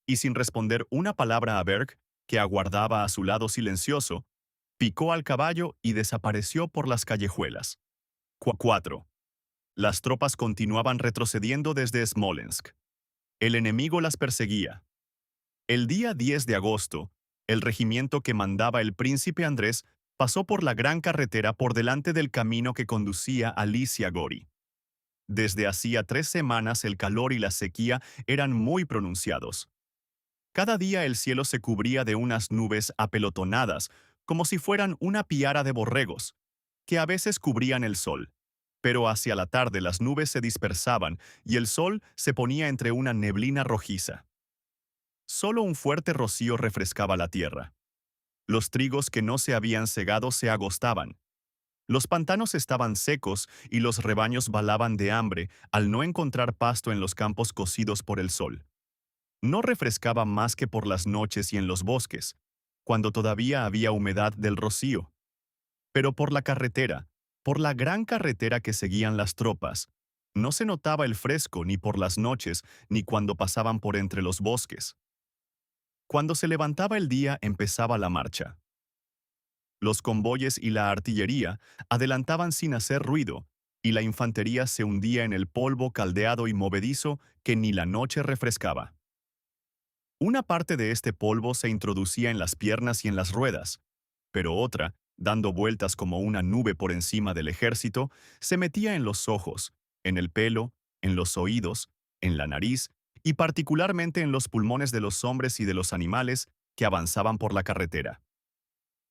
Y sin responder una palabra a Berg, que aguardaba a su lado silencioso, picó al caballo y desapareció por las callejuelas. 4. Las tropas continuaban retrocediendo desde Smolensk. El enemigo las perseguía. El día 10 de agosto, el regimiento que mandaba el príncipe Andrés pasó por la gran carretera por delante del camino que conducía a Lysia Gori. Desde hacía 3 semanas el calor y la sequía eran muy pronunciados. Cada día el cielo se cubría de unas nubes apelotonadas, como si fueran una piara de borregos, que a veces cubrían el sol. Pero hacia la tarde las nubes se dispersaban y el sol se ponía entre una neblina rojiza. Solo un fuerte rocío refrescaba la tierra. Los trigos que no se habían segado se agostaban. Los pantanos estaban secos y los rebaños balaban de hambre al no encontrar pasto en los campos cocidos por el sol. No refrescaba más que por las noches y en los bosques, cuando todavía había humedad del rocío. Pero por la carretera, por la gran carretera que seguían las tropas, no se notaba el fresco ni por las noches ni cuando pasaban por entre los bosques. Cuando se levantaba el día empezaba la marcha. Los convoyes y la artillería adelantaban sin hacer ruido, y la infantería se hundía en el polvo caldeado y movedizo que ni la noche refrescaba. Una parte de este polvo se introducía en las piernas y en las ruedas, pero otra, dando vueltas como una nube por encima del ejército, se metía en los ojos, en el pelo, en los oídos, en la nariz y particularmente en los pulmones de los hombres y de los animales que avanzaban por la carretera.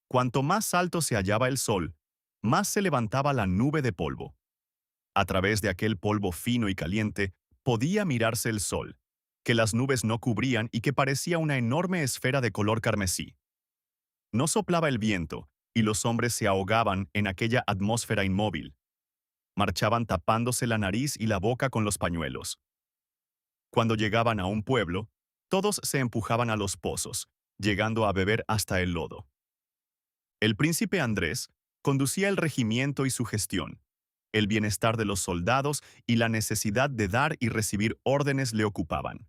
Cuanto más alto se hallaba el sol, más se levantaba la nube de polvo. A través de aquel polvo fino y caliente podía mirarse el sol, que las nubes no cubrían y que parecía una enorme esfera de color carmesí. No soplaba el viento, y los hombres se ahogaban en aquella atmósfera inmóvil. Marchaban tapándose la nariz y la boca con los pañuelos. Cuando llegaban a un pueblo, todos se empujaban a los pozos, llegando a beber hasta el lodo. El príncipe Andrés conducía el regimiento y su gestión. El bienestar de los soldados y la necesidad de dar y recibir órdenes le ocupaban.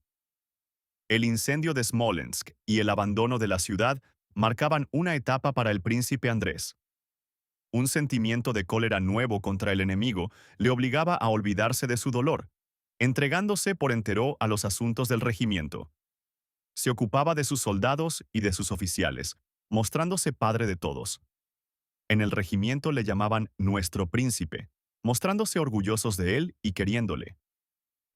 El incendio de Smolensk y el abandono de la ciudad marcaban una etapa para el príncipe Andrés. Un sentimiento de cólera nuevo contra el enemigo le obligaba a olvidarse de su dolor, entregándose por entero a los asuntos del regimiento. Se ocupaba de sus soldados y de sus oficiales, mostrándose padre de todos. En el regimiento le llamaban nuestro príncipe, mostrándose orgullosos de él y queriéndole.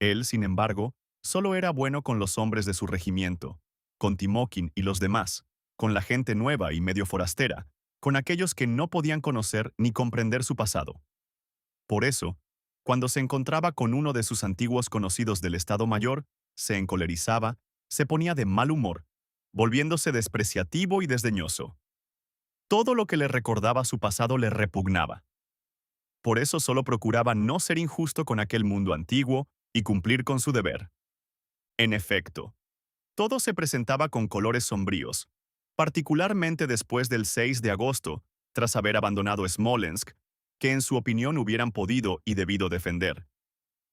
Él, sin embargo, solo era bueno con los hombres de su regimiento, con Timóquin y los demás, con la gente nueva y medio forastera, con aquellos que no podían conocer ni comprender su pasado. Por eso, cuando se encontraba con uno de sus antiguos conocidos del Estado Mayor, se encolerizaba, se ponía de mal humor, volviéndose despreciativo y desdeñoso. Todo lo que le recordaba su pasado le repugnaba. Por eso solo procuraba no ser injusto con aquel mundo antiguo y cumplir con su deber. En efecto, todo se presentaba con colores sombríos, particularmente después del 6 de agosto, tras haber abandonado Smolensk, que en su opinión hubieran podido y debido defender.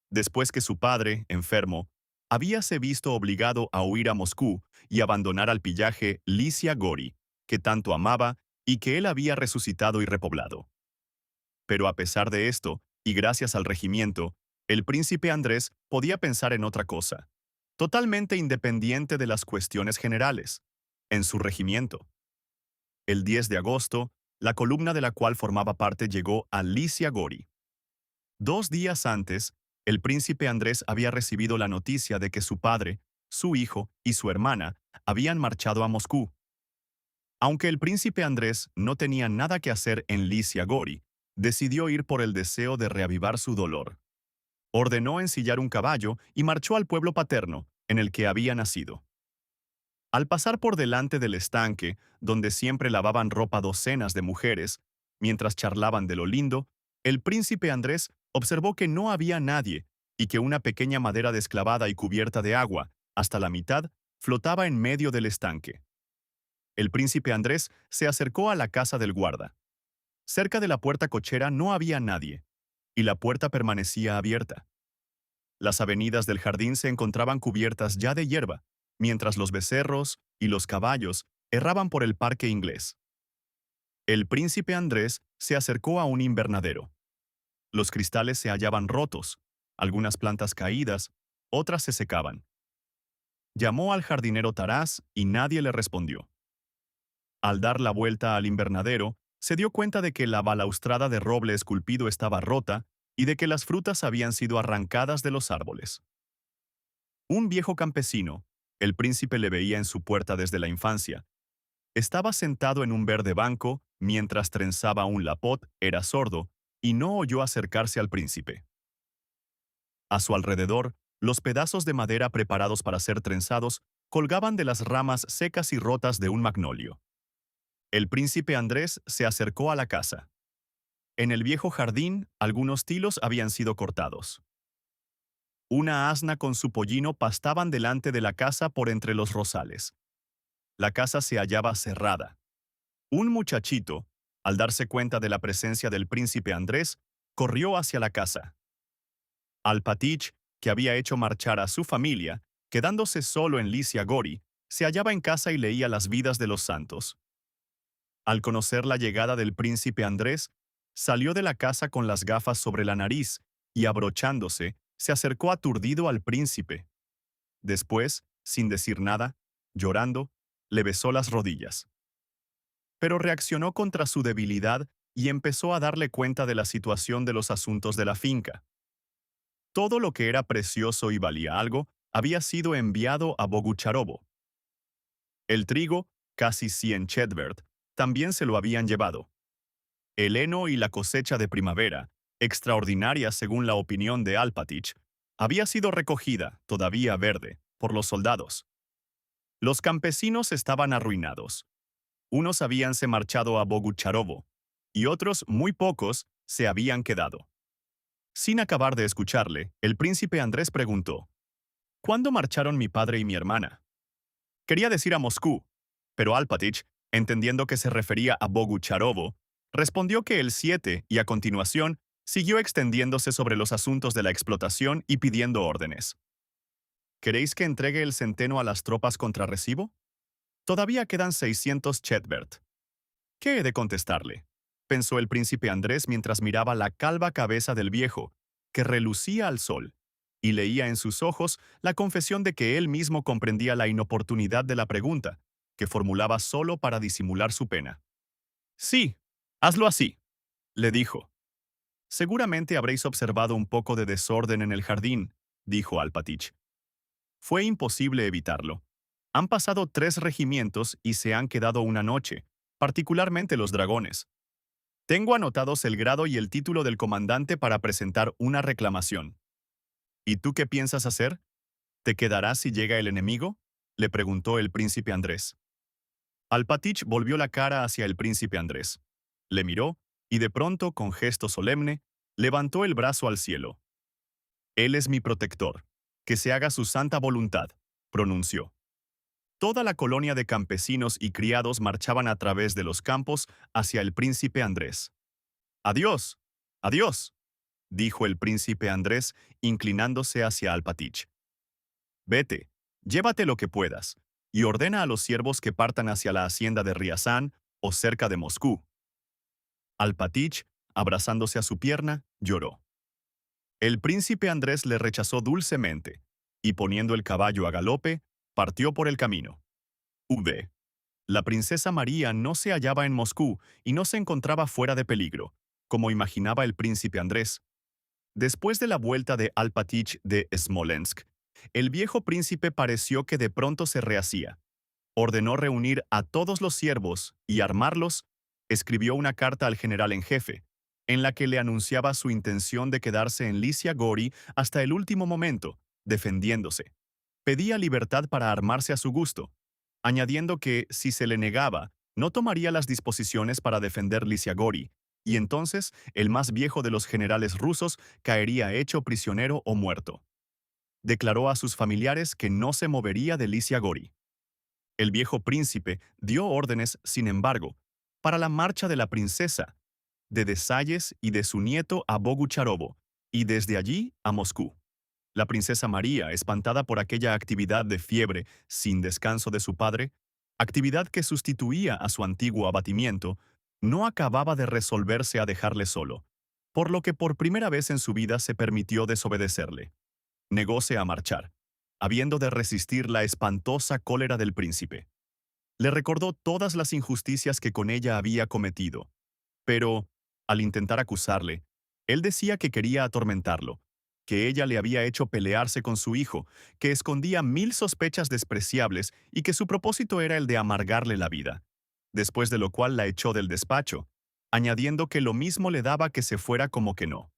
Después que su padre, enfermo, habíase visto obligado a huir a Moscú y abandonar al pillaje Lysia Gori, que tanto amaba y que él había resucitado y repoblado. Pero a pesar de esto, y gracias al regimiento, el príncipe Andrés podía pensar en otra cosa, totalmente independiente de las cuestiones generales, en su regimiento. El 10 de agosto, la columna de la cual formaba parte llegó a Lysia Gori. 2 días antes, el príncipe Andrés había recibido la noticia de que su padre, su hijo y su hermana habían marchado a Moscú. Aunque el príncipe Andrés no tenía nada que hacer en Lysia Gori, decidió ir por el deseo de reavivar su dolor. Ordenó ensillar un caballo y marchó al pueblo paterno, en el que había nacido. Al pasar por delante del estanque, donde siempre lavaban ropa docenas de mujeres, mientras charlaban de lo lindo, el príncipe Andrés observó que no había nadie y que una pequeña madera desclavada y cubierta de agua, hasta la mitad, flotaba en medio del estanque. El príncipe Andrés se acercó a la casa del guarda. Cerca de la puerta cochera no había nadie, y la puerta permanecía abierta. Las avenidas del jardín se encontraban cubiertas ya de hierba, mientras los becerros y los caballos erraban por el parque inglés. El príncipe Andrés se acercó a un invernadero. Los cristales se hallaban rotos, algunas plantas caídas, otras se secaban. Llamó al jardinero Taraz y nadie le respondió. Al dar la vuelta al invernadero, se dio cuenta de que la balaustrada de roble esculpido estaba rota y de que las frutas habían sido arrancadas de los árboles. Un viejo campesino, el príncipe le veía en su puerta desde la infancia, estaba sentado en un verde banco mientras trenzaba un lapot, era sordo, y no oyó acercarse al príncipe. A su alrededor, los pedazos de madera preparados para ser trenzados colgaban de las ramas secas y rotas de un magnolio. El príncipe Andrés se acercó a la casa. En el viejo jardín, algunos tilos habían sido cortados. Una asna con su pollino pastaban delante de la casa por entre los rosales. La casa se hallaba cerrada. Un muchachito, al darse cuenta de la presencia del príncipe Andrés, corrió hacia la casa. Alpatich, que había hecho marchar a su familia, quedándose solo en Licia Gori, se hallaba en casa y leía las vidas de los santos. Al conocer la llegada del príncipe Andrés, salió de la casa con las gafas sobre la nariz y, abrochándose, se acercó aturdido al príncipe. Después, sin decir nada, llorando, le besó las rodillas. Pero reaccionó contra su debilidad y empezó a darle cuenta de la situación de los asuntos de la finca. Todo lo que era precioso y valía algo había sido enviado a Bogucharovo. El trigo, casi 100 chetvert, también se lo habían llevado. El heno y la cosecha de primavera, extraordinaria según la opinión de Alpatich, había sido recogida, todavía verde, por los soldados. Los campesinos estaban arruinados. Unos habíanse marchado a Bogucharovo, y otros, muy pocos, se habían quedado. Sin acabar de escucharle, el príncipe Andrés preguntó: ¿Cuándo marcharon mi padre y mi hermana? Quería decir a Moscú, pero Alpatich, entendiendo que se refería a Bogucharovo, respondió que el 7 y a continuación siguió extendiéndose sobre los asuntos de la explotación y pidiendo órdenes. ¿Queréis que entregue el centeno a las tropas contra recibo? Todavía quedan 600 chetbert. ¿Qué he de contestarle?, pensó el príncipe Andrés mientras miraba la calva cabeza del viejo, que relucía al sol, y leía en sus ojos la confesión de que él mismo comprendía la inoportunidad de la pregunta, que formulaba solo para disimular su pena. Sí, hazlo así, le dijo. Seguramente habréis observado un poco de desorden en el jardín, dijo Alpatich. Fue imposible evitarlo. Han pasado 3 regimientos y se han quedado una noche, particularmente los dragones. Tengo anotados el grado y el título del comandante para presentar una reclamación. ¿Y tú qué piensas hacer? ¿Te quedarás si llega el enemigo?, le preguntó el príncipe Andrés. Alpatich volvió la cara hacia el príncipe Andrés. Le miró y de pronto, con gesto solemne, levantó el brazo al cielo. Él es mi protector. Que se haga su santa voluntad, pronunció. Toda la colonia de campesinos y criados marchaban a través de los campos hacia el príncipe Andrés. «Adiós, adiós», dijo el príncipe Andrés, inclinándose hacia Alpatich. «Vete, llévate lo que puedas, y ordena a los siervos que partan hacia la hacienda de Riazán o cerca de Moscú». Alpatich, abrazándose a su pierna, lloró. El príncipe Andrés le rechazó dulcemente, y poniendo el caballo a galope, partió por el camino. La princesa María no se hallaba en Moscú y no se encontraba fuera de peligro, como imaginaba el príncipe Andrés. Después de la vuelta de Alpatich de Smolensk, el viejo príncipe pareció que de pronto se rehacía. Ordenó reunir a todos los siervos y armarlos, escribió una carta al general en jefe, en la que le anunciaba su intención de quedarse en Lycia Gori hasta el último momento, defendiéndose. Pedía libertad para armarse a su gusto, añadiendo que, si se le negaba, no tomaría las disposiciones para defender Lycia Gori, y entonces el más viejo de los generales rusos caería hecho prisionero o muerto. Declaró a sus familiares que no se movería de Lycia Gori. El viejo príncipe dio órdenes, sin embargo, para la marcha de la princesa, de Desalles y de su nieto a Bogucharovo, y desde allí a Moscú. La princesa María, espantada por aquella actividad de fiebre sin descanso de su padre, actividad que sustituía a su antiguo abatimiento, no acababa de resolverse a dejarle solo, por lo que por primera vez en su vida se permitió desobedecerle. Negóse a marchar, habiendo de resistir la espantosa cólera del príncipe. Le recordó todas las injusticias que con ella había cometido, pero, al intentar acusarle, él decía que quería atormentarlo, que ella le había hecho pelearse con su hijo, que escondía 1000 sospechas despreciables y que su propósito era el de amargarle la vida, después de lo cual la echó del despacho, añadiendo que lo mismo le daba que se fuera como que no.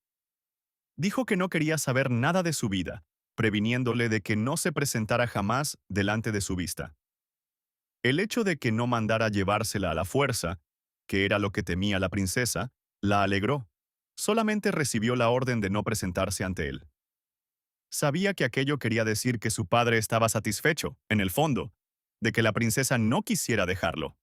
Dijo que no quería saber nada de su vida, previniéndole de que no se presentara jamás delante de su vista. El hecho de que no mandara llevársela a la fuerza, que era lo que temía la princesa, la alegró. Solamente recibió la orden de no presentarse ante él. Sabía que aquello quería decir que su padre estaba satisfecho, en el fondo, de que la princesa no quisiera dejarlo.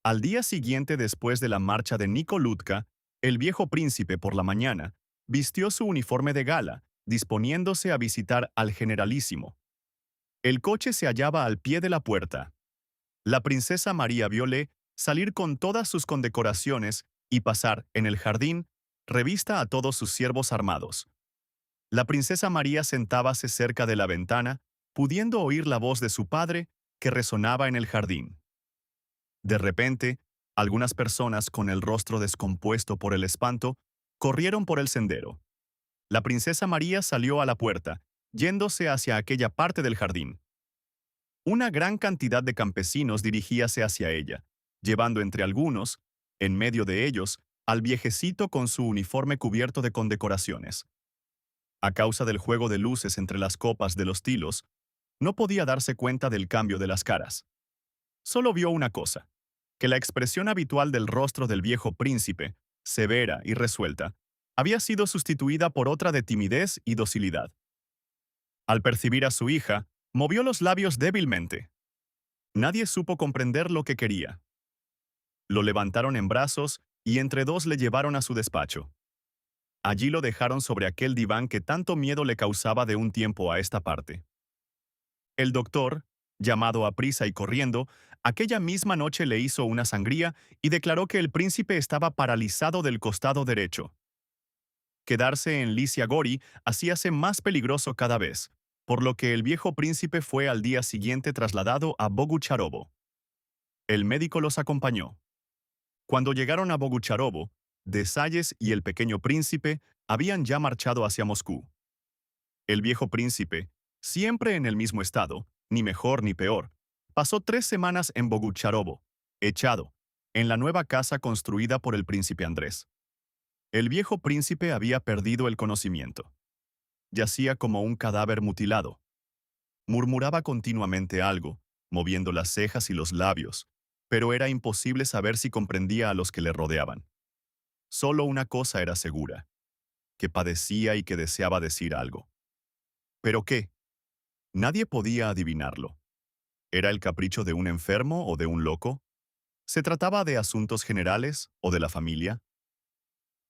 Al día siguiente, después de la marcha de Nikolutka, el viejo príncipe por la mañana vistió su uniforme de gala, disponiéndose a visitar al generalísimo. El coche se hallaba al pie de la puerta. La princesa María viole salir con todas sus condecoraciones y pasar, en el jardín, revista a todos sus siervos armados. La princesa María sentábase cerca de la ventana, pudiendo oír la voz de su padre, que resonaba en el jardín. De repente, algunas personas con el rostro descompuesto por el espanto, corrieron por el sendero. La princesa María salió a la puerta, yéndose hacia aquella parte del jardín. Una gran cantidad de campesinos dirigíase hacia ella, llevando entre algunos, en medio de ellos, al viejecito con su uniforme cubierto de condecoraciones. A causa del juego de luces entre las copas de los tilos, no podía darse cuenta del cambio de las caras. Solo vio una cosa, que la expresión habitual del rostro del viejo príncipe, severa y resuelta, había sido sustituida por otra de timidez y docilidad. Al percibir a su hija, movió los labios débilmente. Nadie supo comprender lo que quería. Lo levantaron en brazos y entre dos le llevaron a su despacho. Allí lo dejaron sobre aquel diván que tanto miedo le causaba de un tiempo a esta parte. El doctor, llamado a prisa y corriendo, aquella misma noche le hizo una sangría y declaró que el príncipe estaba paralizado del costado derecho. Quedarse en Lycia Gori hacíase más peligroso cada vez, por lo que el viejo príncipe fue al día siguiente trasladado a Bogucharovo. El médico los acompañó. Cuando llegaron a Bogucharovo, Desalles y el pequeño príncipe habían ya marchado hacia Moscú. El viejo príncipe, siempre en el mismo estado, ni mejor ni peor, pasó 3 semanas en Bogucharovo, echado, en la nueva casa construida por el príncipe Andrés. El viejo príncipe había perdido el conocimiento. Yacía como un cadáver mutilado. Murmuraba continuamente algo, moviendo las cejas y los labios, pero era imposible saber si comprendía a los que le rodeaban. Solo una cosa era segura, que padecía y que deseaba decir algo. ¿Pero qué? Nadie podía adivinarlo. ¿Era el capricho de un enfermo o de un loco? ¿Se trataba de asuntos generales o de la familia?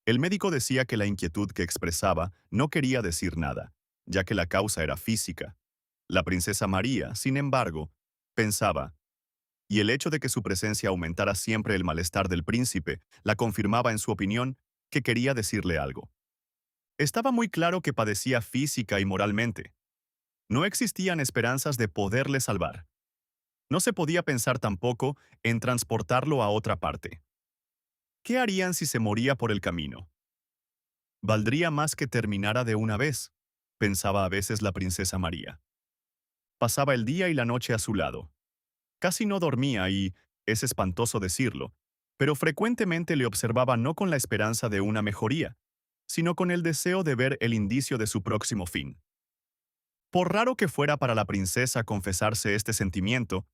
El médico decía que la inquietud que expresaba no quería decir nada, ya que la causa era física. La princesa María, sin embargo, pensaba, y el hecho de que su presencia aumentara siempre el malestar del príncipe la confirmaba en su opinión que quería decirle algo. Estaba muy claro que padecía física y moralmente. No existían esperanzas de poderle salvar. No se podía pensar tampoco en transportarlo a otra parte. ¿Qué harían si se moría por el camino? Valdría más que terminara de una vez, pensaba a veces la princesa María. Pasaba el día y la noche a su lado. Casi no dormía y, es espantoso decirlo, pero frecuentemente le observaba no con la esperanza de una mejoría, sino con el deseo de ver el indicio de su próximo fin. Por raro que fuera para la princesa confesarse este sentimiento,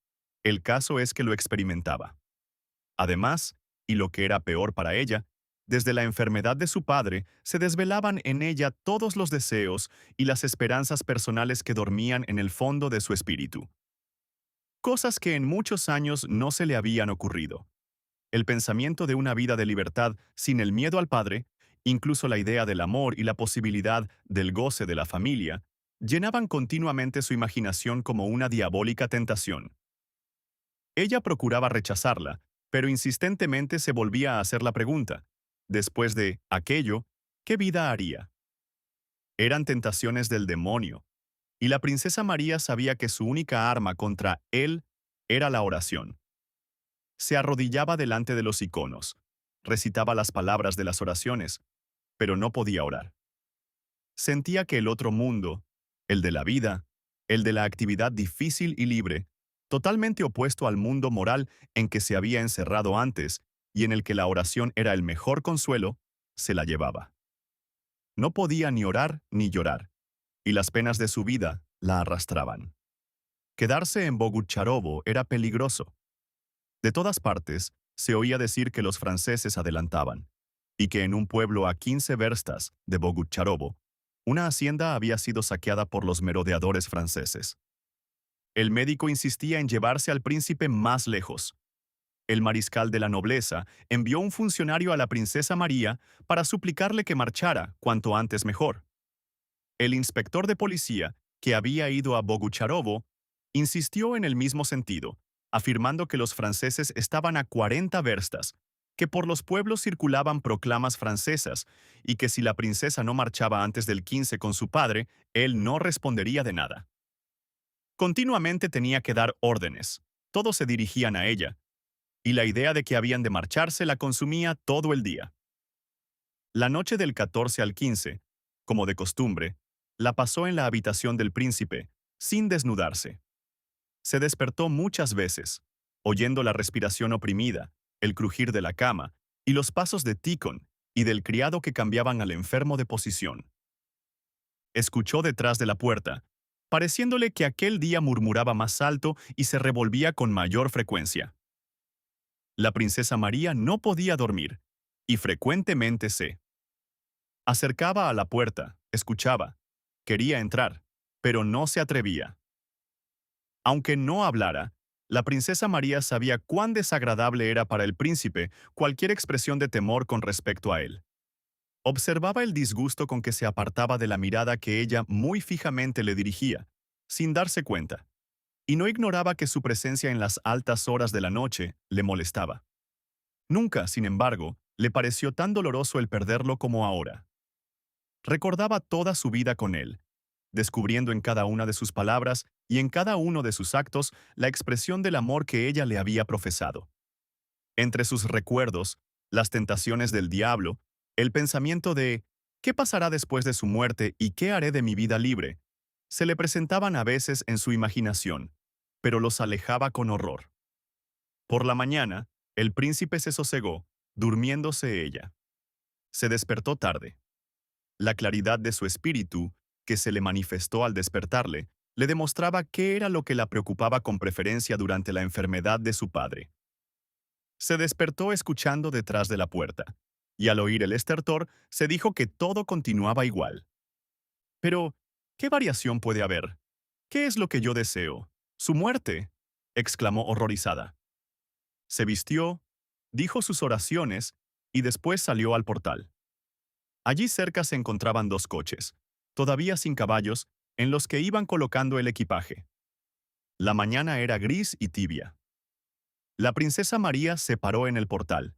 el caso es que lo experimentaba. Además, y lo que era peor para ella, desde la enfermedad de su padre se desvelaban en ella todos los deseos y las esperanzas personales que dormían en el fondo de su espíritu. Cosas que en muchos años no se le habían ocurrido. El pensamiento de una vida de libertad sin el miedo al padre, incluso la idea del amor y la posibilidad del goce de la familia, llenaban continuamente su imaginación como una diabólica tentación. Ella procuraba rechazarla, pero insistentemente se volvía a hacer la pregunta, después de aquello, ¿qué vida haría? Eran tentaciones del demonio, y la princesa María sabía que su única arma contra él era la oración. Se arrodillaba delante de los iconos, recitaba las palabras de las oraciones, pero no podía orar. Sentía que el otro mundo, el de la vida, el de la actividad difícil y libre, totalmente opuesto al mundo moral en que se había encerrado antes y en el que la oración era el mejor consuelo, se la llevaba. No podía ni orar ni llorar, y las penas de su vida la arrastraban. Quedarse en Bogucharovo era peligroso. De todas partes, se oía decir que los franceses adelantaban, y que en un pueblo a 15 verstas de Bogucharovo, una hacienda había sido saqueada por los merodeadores franceses. El médico insistía en llevarse al príncipe más lejos. El mariscal de la nobleza envió un funcionario a la princesa María para suplicarle que marchara cuanto antes mejor. El inspector de policía, que había ido a Bogucharovo, insistió en el mismo sentido, afirmando que los franceses estaban a 40 verstas, que por los pueblos circulaban proclamas francesas y que si la princesa no marchaba antes del 15 con su padre, él no respondería de nada. Continuamente tenía que dar órdenes, todos se dirigían a ella, y la idea de que habían de marcharse la consumía todo el día. La noche del 14 al 15, como de costumbre, la pasó en la habitación del príncipe, sin desnudarse. Se despertó muchas veces, oyendo la respiración oprimida, el crujir de la cama y los pasos de Tikhon y del criado que cambiaban al enfermo de posición. Escuchó detrás de la puerta, pareciéndole que aquel día murmuraba más alto y se revolvía con mayor frecuencia. La princesa María no podía dormir, y frecuentemente se acercaba a la puerta, escuchaba, quería entrar, pero no se atrevía. Aunque no hablara, la princesa María sabía cuán desagradable era para el príncipe cualquier expresión de temor con respecto a él. Observaba el disgusto con que se apartaba de la mirada que ella muy fijamente le dirigía, sin darse cuenta, y no ignoraba que su presencia en las altas horas de la noche le molestaba. Nunca, sin embargo, le pareció tan doloroso el perderlo como ahora. Recordaba toda su vida con él, descubriendo en cada una de sus palabras y en cada uno de sus actos la expresión del amor que ella le había profesado. Entre sus recuerdos, las tentaciones del diablo, el pensamiento de ¿qué pasará después de su muerte y qué haré de mi vida libre?, se le presentaban a veces en su imaginación, pero los alejaba con horror. Por la mañana, el príncipe se sosegó, durmiéndose ella. Se despertó tarde. La claridad de su espíritu, que se le manifestó al despertarle, le demostraba qué era lo que la preocupaba con preferencia durante la enfermedad de su padre. Se despertó escuchando detrás de la puerta, y al oír el estertor se dijo que todo continuaba igual. Pero, ¿qué variación puede haber? ¿Qué es lo que yo deseo? ¡Su muerte!, exclamó horrorizada. Se vistió, dijo sus oraciones y después salió al portal. Allí cerca se encontraban dos coches, todavía sin caballos, en los que iban colocando el equipaje. La mañana era gris y tibia. La princesa María se paró en el portal.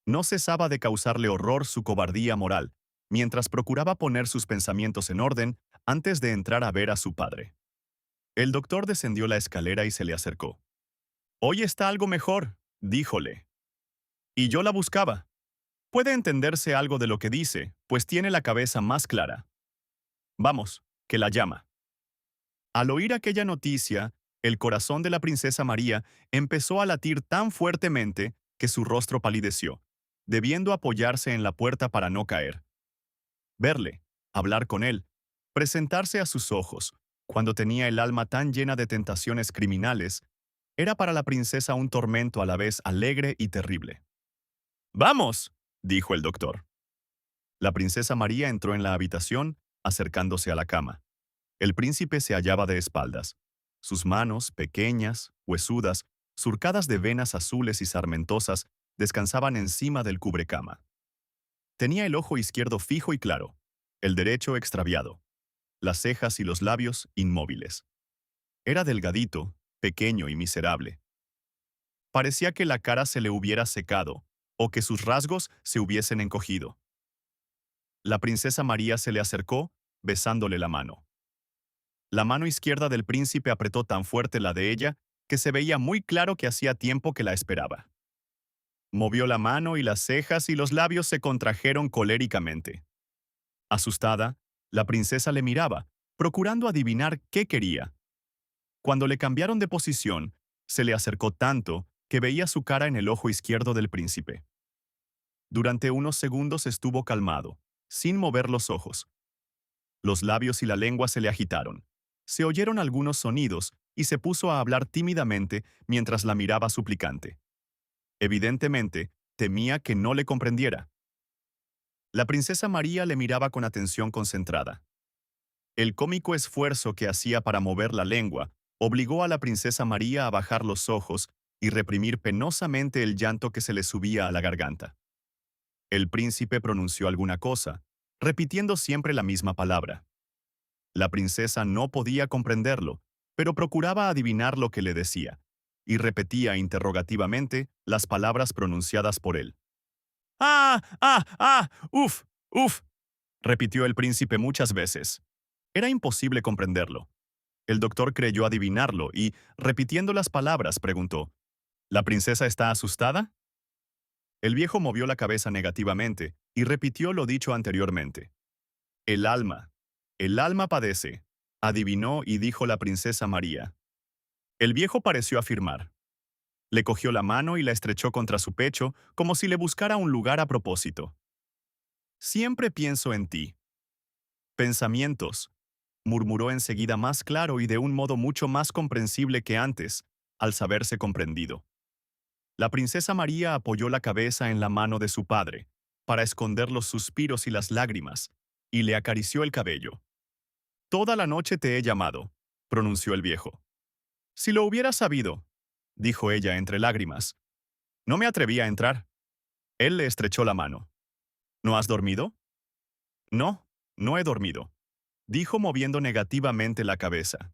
No cesaba de causarle horror su cobardía moral, mientras procuraba poner sus pensamientos en orden antes de entrar a ver a su padre. El doctor descendió la escalera y se le acercó. «Hoy está algo mejor», díjole. «Y yo la buscaba. Puede entenderse algo de lo que dice, pues tiene la cabeza más clara. Vamos, que la llama». Al oír aquella noticia, el corazón de la princesa María empezó a latir tan fuertemente que su rostro palideció, debiendo apoyarse en la puerta para no caer. Verle, hablar con él, presentarse a sus ojos, cuando tenía el alma tan llena de tentaciones criminales, era para la princesa un tormento a la vez alegre y terrible. ¡Vamos!, dijo el doctor. La princesa María entró en la habitación, acercándose a la cama. El príncipe se hallaba de espaldas. Sus manos, pequeñas, huesudas, surcadas de venas azules y sarmentosas, descansaban encima del cubrecama. Tenía el ojo izquierdo fijo y claro, el derecho extraviado, las cejas y los labios inmóviles. Era delgadito, pequeño y miserable. Parecía que la cara se le hubiera secado, o que sus rasgos se hubiesen encogido. La princesa María se le acercó, besándole la mano. La mano izquierda del príncipe apretó tan fuerte la de ella que se veía muy claro que hacía tiempo que la esperaba. Movió la mano y las cejas y los labios se contrajeron coléricamente. Asustada, la princesa le miraba, procurando adivinar qué quería. Cuando le cambiaron de posición, se le acercó tanto que veía su cara en el ojo izquierdo del príncipe. Durante unos segundos estuvo calmado, sin mover los ojos. Los labios y la lengua se le agitaron. Se oyeron algunos sonidos y se puso a hablar tímidamente mientras la miraba suplicante. Evidentemente, temía que no le comprendiera. La princesa María le miraba con atención concentrada. El cómico esfuerzo que hacía para mover la lengua obligó a la princesa María a bajar los ojos y reprimir penosamente el llanto que se le subía a la garganta. El príncipe pronunció alguna cosa, repitiendo siempre la misma palabra. La princesa no podía comprenderlo, pero procuraba adivinar lo que le decía, y repetía interrogativamente las palabras pronunciadas por él. ¡Ah! ¡Ah! ¡Ah! ¡Uf! ¡Uf! Repitió el príncipe muchas veces. Era imposible comprenderlo. El doctor creyó adivinarlo y, repitiendo las palabras, preguntó, ¿La princesa está asustada? El viejo movió la cabeza negativamente y repitió lo dicho anteriormente. El alma. El alma padece, adivinó y dijo la princesa María. El viejo pareció afirmar. Le cogió la mano y la estrechó contra su pecho como si le buscara un lugar a propósito. Siempre pienso en ti. Pensamientos, murmuró enseguida más claro y de un modo mucho más comprensible que antes, al saberse comprendido. La princesa María apoyó la cabeza en la mano de su padre, para esconder los suspiros y las lágrimas, y le acarició el cabello. Toda la noche te he llamado, pronunció el viejo. Si lo hubiera sabido, dijo ella entre lágrimas. No me atreví a entrar. Él le estrechó la mano. ¿No has dormido? No, no he dormido, dijo moviendo negativamente la cabeza.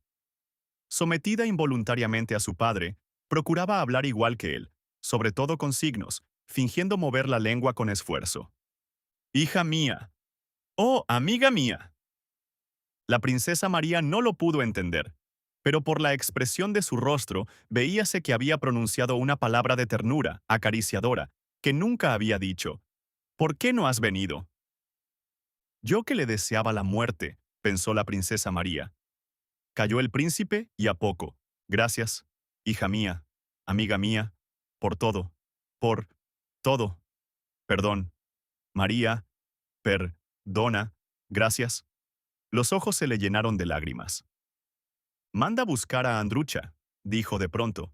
Sometida involuntariamente a su padre, procuraba hablar igual que él, sobre todo con signos, fingiendo mover la lengua con esfuerzo. Hija mía. Oh, amiga mía. La princesa María no lo pudo entender, pero por la expresión de su rostro veíase que había pronunciado una palabra de ternura, acariciadora, que nunca había dicho. ¿Por qué no has venido? Yo que le deseaba la muerte, pensó la princesa María. Cayó el príncipe y a poco. Gracias, hija mía, amiga mía, por todo, por todo. Perdón. María, perdona, gracias. Los ojos se le llenaron de lágrimas. Manda buscar a Andrucha, dijo de pronto.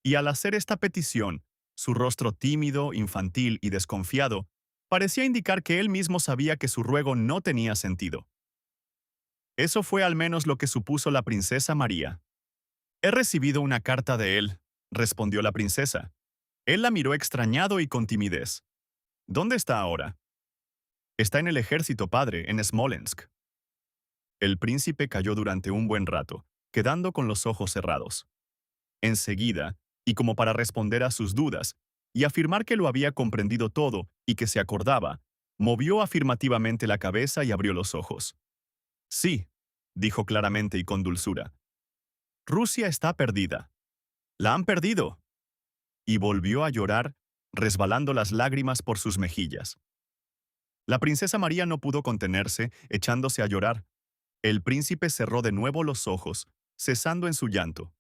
Y al hacer esta petición, su rostro tímido, infantil y desconfiado parecía indicar que él mismo sabía que su ruego no tenía sentido. Eso fue al menos lo que supuso la princesa María. He recibido una carta de él, respondió la princesa. Él la miró extrañado y con timidez. ¿Dónde está ahora? Está en el ejército, padre, en Smolensk. El príncipe cayó durante un buen rato, quedando con los ojos cerrados. Enseguida, y como para responder a sus dudas, y afirmar que lo había comprendido todo y que se acordaba, movió afirmativamente la cabeza y abrió los ojos. Sí, dijo claramente y con dulzura. Rusia está perdida. La han perdido. Y volvió a llorar, resbalando las lágrimas por sus mejillas. La princesa María no pudo contenerse, echándose a llorar. El príncipe cerró de nuevo los ojos, cesando en su llanto.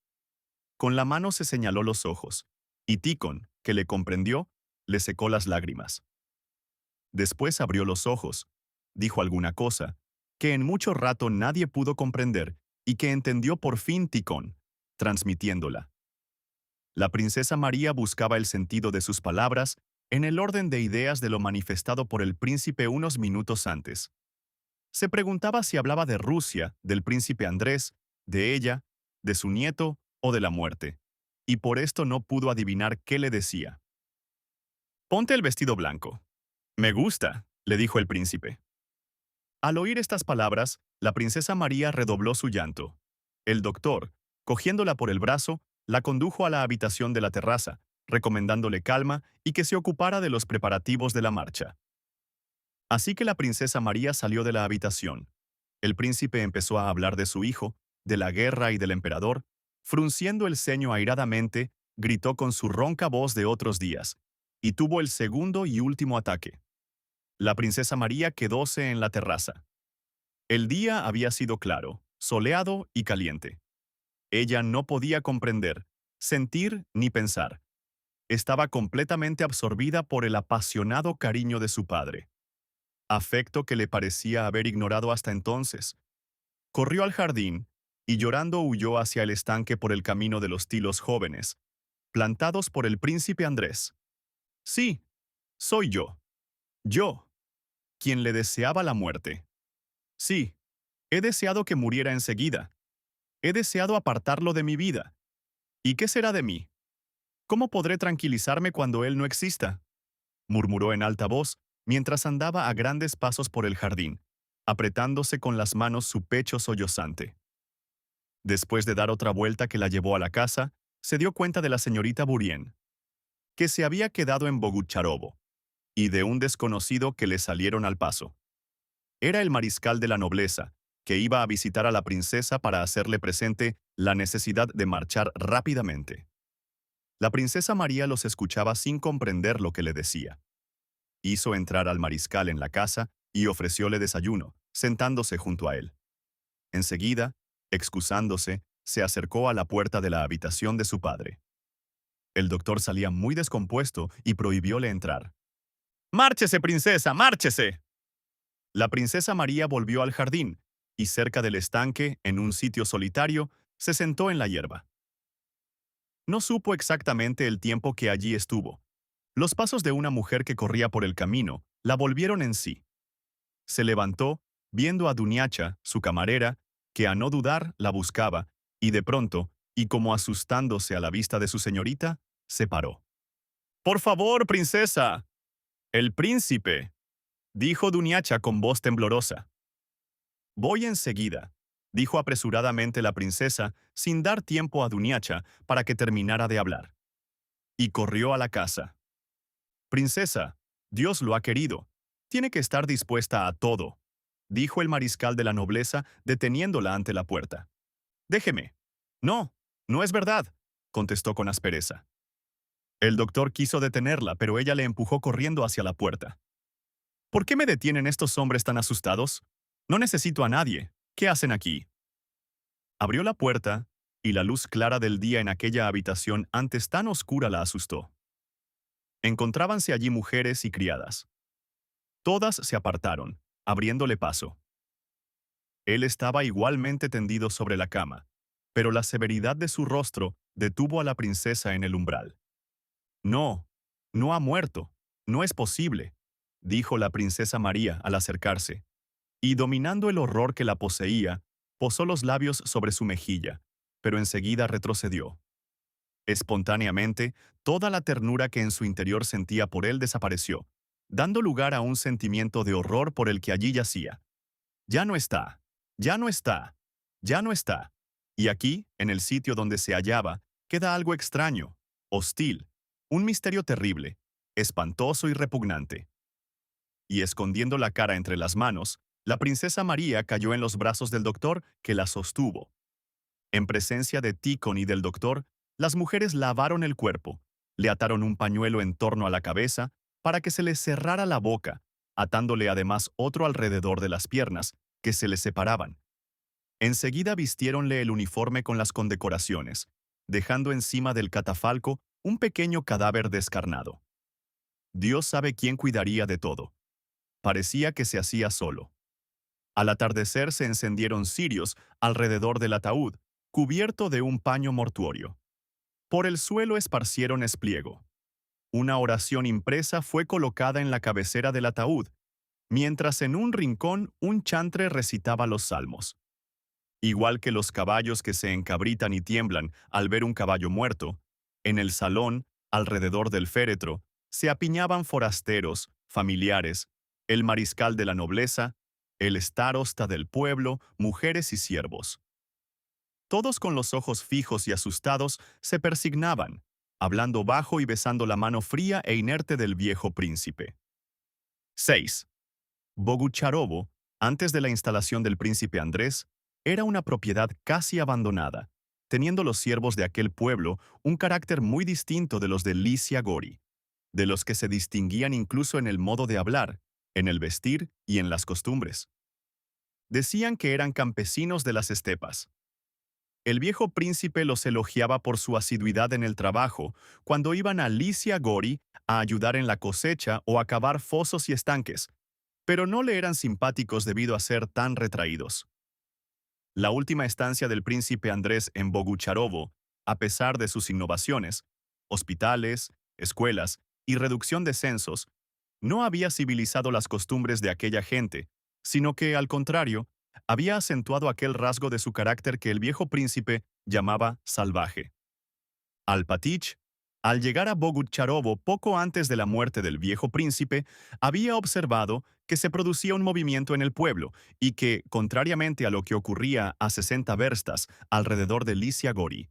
Con la mano se señaló los ojos, y Tícon, que le comprendió, le secó las lágrimas. Después abrió los ojos, dijo alguna cosa, que en mucho rato nadie pudo comprender y que entendió por fin Ticón, transmitiéndola. La princesa María buscaba el sentido de sus palabras en el orden de ideas de lo manifestado por el príncipe unos minutos antes. Se preguntaba si hablaba de Rusia, del príncipe Andrés, de ella, de su nieto o de la muerte, y por esto no pudo adivinar qué le decía. «Ponte el vestido blanco». «Me gusta», le dijo el príncipe. Al oír estas palabras, la princesa María redobló su llanto. El doctor, cogiéndola por el brazo, la condujo a la habitación de la terraza, recomendándole calma y que se ocupara de los preparativos de la marcha. Así que la princesa María salió de la habitación. El príncipe empezó a hablar de su hijo, de la guerra y del emperador. Frunciendo el ceño airadamente, gritó con su ronca voz de otros días, y tuvo el segundo y último ataque. La princesa María quedóse en la terraza. El día había sido claro, soleado y caliente. Ella no podía comprender, sentir ni pensar. Estaba completamente absorbida por el apasionado cariño de su padre. Afecto que le parecía haber ignorado hasta entonces. Corrió al jardín y llorando huyó hacia el estanque por el camino de los tilos jóvenes, plantados por el príncipe Andrés. Sí, soy yo, quien le deseaba la muerte. Sí, he deseado que muriera enseguida. He deseado apartarlo de mi vida. ¿Y qué será de mí? ¿Cómo podré tranquilizarme cuando él no exista?», murmuró en alta voz mientras andaba a grandes pasos por el jardín, apretándose con las manos su pecho sollozante. Después de dar otra vuelta que la llevó a la casa, se dio cuenta de la señorita Bourien, que se había quedado en Bogucharovo, y de un desconocido que le salieron al paso. Era el mariscal de la nobleza, que iba a visitar a la princesa para hacerle presente la necesidad de marchar rápidamente. La princesa María los escuchaba sin comprender lo que le decía. Hizo entrar al mariscal en la casa y ofrecióle desayuno, sentándose junto a él. Enseguida, excusándose, se acercó a la puerta de la habitación de su padre. El doctor salía muy descompuesto y prohibióle entrar. «¡Márchese, princesa, márchese!». La princesa María volvió al jardín y cerca del estanque, en un sitio solitario, se sentó en la hierba. No supo exactamente el tiempo que allí estuvo. Los pasos de una mujer que corría por el camino la volvieron en sí. Se levantó, viendo a Duniacha, su camarera, que a no dudar la buscaba, y de pronto, y como asustándose a la vista de su señorita, se paró. «¡Por favor, princesa!». «El príncipe», dijo Duniacha con voz temblorosa. «Voy enseguida», dijo apresuradamente la princesa, sin dar tiempo a Duniacha para que terminara de hablar. Y corrió a la casa. «Princesa, Dios lo ha querido. Tiene que estar dispuesta a todo», dijo el mariscal de la nobleza, deteniéndola ante la puerta. «Déjeme». «No, no es verdad», contestó con aspereza. El doctor quiso detenerla, pero ella le empujó corriendo hacia la puerta. «¿Por qué me detienen estos hombres tan asustados? No necesito a nadie. ¿Qué hacen aquí?». Abrió la puerta, y la luz clara del día en aquella habitación antes tan oscura la asustó. Encontrábanse allí mujeres y criadas. Todas se apartaron, abriéndole paso. Él estaba igualmente tendido sobre la cama, pero la severidad de su rostro detuvo a la princesa en el umbral. «No, no ha muerto, no es posible», dijo la princesa María al acercarse, y dominando el horror que la poseía, posó los labios sobre su mejilla, pero enseguida retrocedió. Espontáneamente, toda la ternura que en su interior sentía por él desapareció, dando lugar a un sentimiento de horror por el que allí yacía. «Ya no está, ya no está, ya no está». Y aquí, en el sitio donde se hallaba, queda algo extraño, hostil, un misterio terrible, espantoso y repugnante. Y escondiendo la cara entre las manos, la princesa María cayó en los brazos del doctor, que la sostuvo. En presencia de Ticón y del doctor, las mujeres lavaron el cuerpo, le ataron un pañuelo en torno a la cabeza para que se le cerrara la boca, atándole además otro alrededor de las piernas, que se le separaban. Enseguida vistiéronle el uniforme con las condecoraciones, dejando encima del catafalco un pequeño cadáver descarnado. Dios sabe quién cuidaría de todo. Parecía que se hacía solo. Al atardecer se encendieron cirios alrededor del ataúd, cubierto de un paño mortuorio. Por el suelo esparcieron espliego. Una oración impresa fue colocada en la cabecera del ataúd, mientras en un rincón un chantre recitaba los salmos. Igual que los caballos que se encabritan y tiemblan al ver un caballo muerto, en el salón, alrededor del féretro, se apiñaban forasteros, familiares, el mariscal de la nobleza, el starosta del pueblo, mujeres y siervos. Todos con los ojos fijos y asustados se persignaban, hablando bajo y besando la mano fría e inerte del viejo príncipe. 6. Bogucharovo, antes de la instalación del príncipe Andrés, era una propiedad casi abandonada, teniendo los siervos de aquel pueblo un carácter muy distinto de los de Licia Gori, de los que se distinguían incluso en el modo de hablar, en el vestir y en las costumbres. Decían que eran campesinos de las estepas. El viejo príncipe los elogiaba por su asiduidad en el trabajo, cuando iban a Licia Gori a ayudar en la cosecha o a cavar fosos y estanques, pero no le eran simpáticos debido a ser tan retraídos. La última estancia del príncipe Andrés en Bogucharovo, a pesar de sus innovaciones, hospitales, escuelas y reducción de censos, no había civilizado las costumbres de aquella gente, sino que, al contrario, había acentuado aquel rasgo de su carácter que el viejo príncipe llamaba salvaje. Alpatich, al llegar a Bogucharovo poco antes de la muerte del viejo príncipe, había observado que se producía un movimiento en el pueblo y que, contrariamente a lo que ocurría a 60 verstas alrededor de Licia Gori,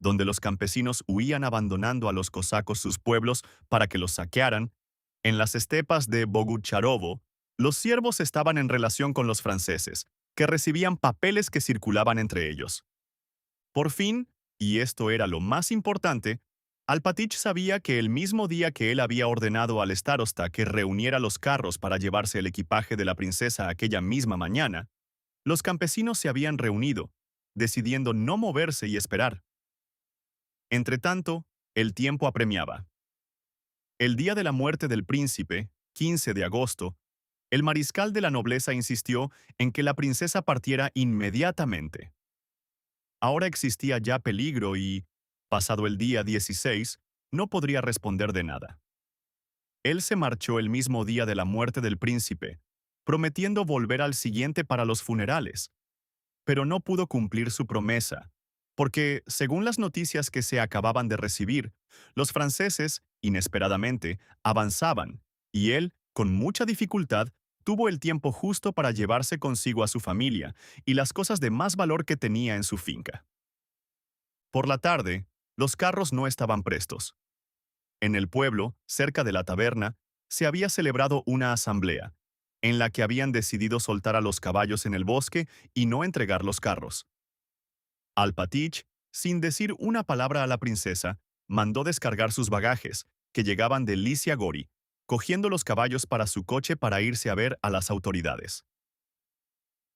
donde los campesinos huían abandonando a los cosacos sus pueblos para que los saquearan, en las estepas de Bogucharovo, los siervos estaban en relación con los franceses, que recibían papeles que circulaban entre ellos. Por fin, y esto era lo más importante, Alpatich sabía que el mismo día que él había ordenado al starosta que reuniera los carros para llevarse el equipaje de la princesa aquella misma mañana, los campesinos se habían reunido, decidiendo no moverse y esperar. Entretanto, el tiempo apremiaba. El día de la muerte del príncipe, 15 de agosto, el mariscal de la nobleza insistió en que la princesa partiera inmediatamente. Ahora existía ya peligro y, pasado el día 16, no podría responder de nada. Él se marchó el mismo día de la muerte del príncipe, prometiendo volver al siguiente para los funerales, pero no pudo cumplir su promesa, porque, según las noticias que se acababan de recibir, los franceses, inesperadamente, avanzaban, y él, con mucha dificultad, tuvo el tiempo justo para llevarse consigo a su familia y las cosas de más valor que tenía en su finca. Por la tarde, los carros no estaban prestos. En el pueblo, cerca de la taberna, se había celebrado una asamblea, en la que habían decidido soltar a los caballos en el bosque y no entregar los carros. Alpatich, sin decir una palabra a la princesa, mandó descargar sus bagajes, que llegaban de Licia Gori, cogiendo los caballos para su coche para irse a ver a las autoridades.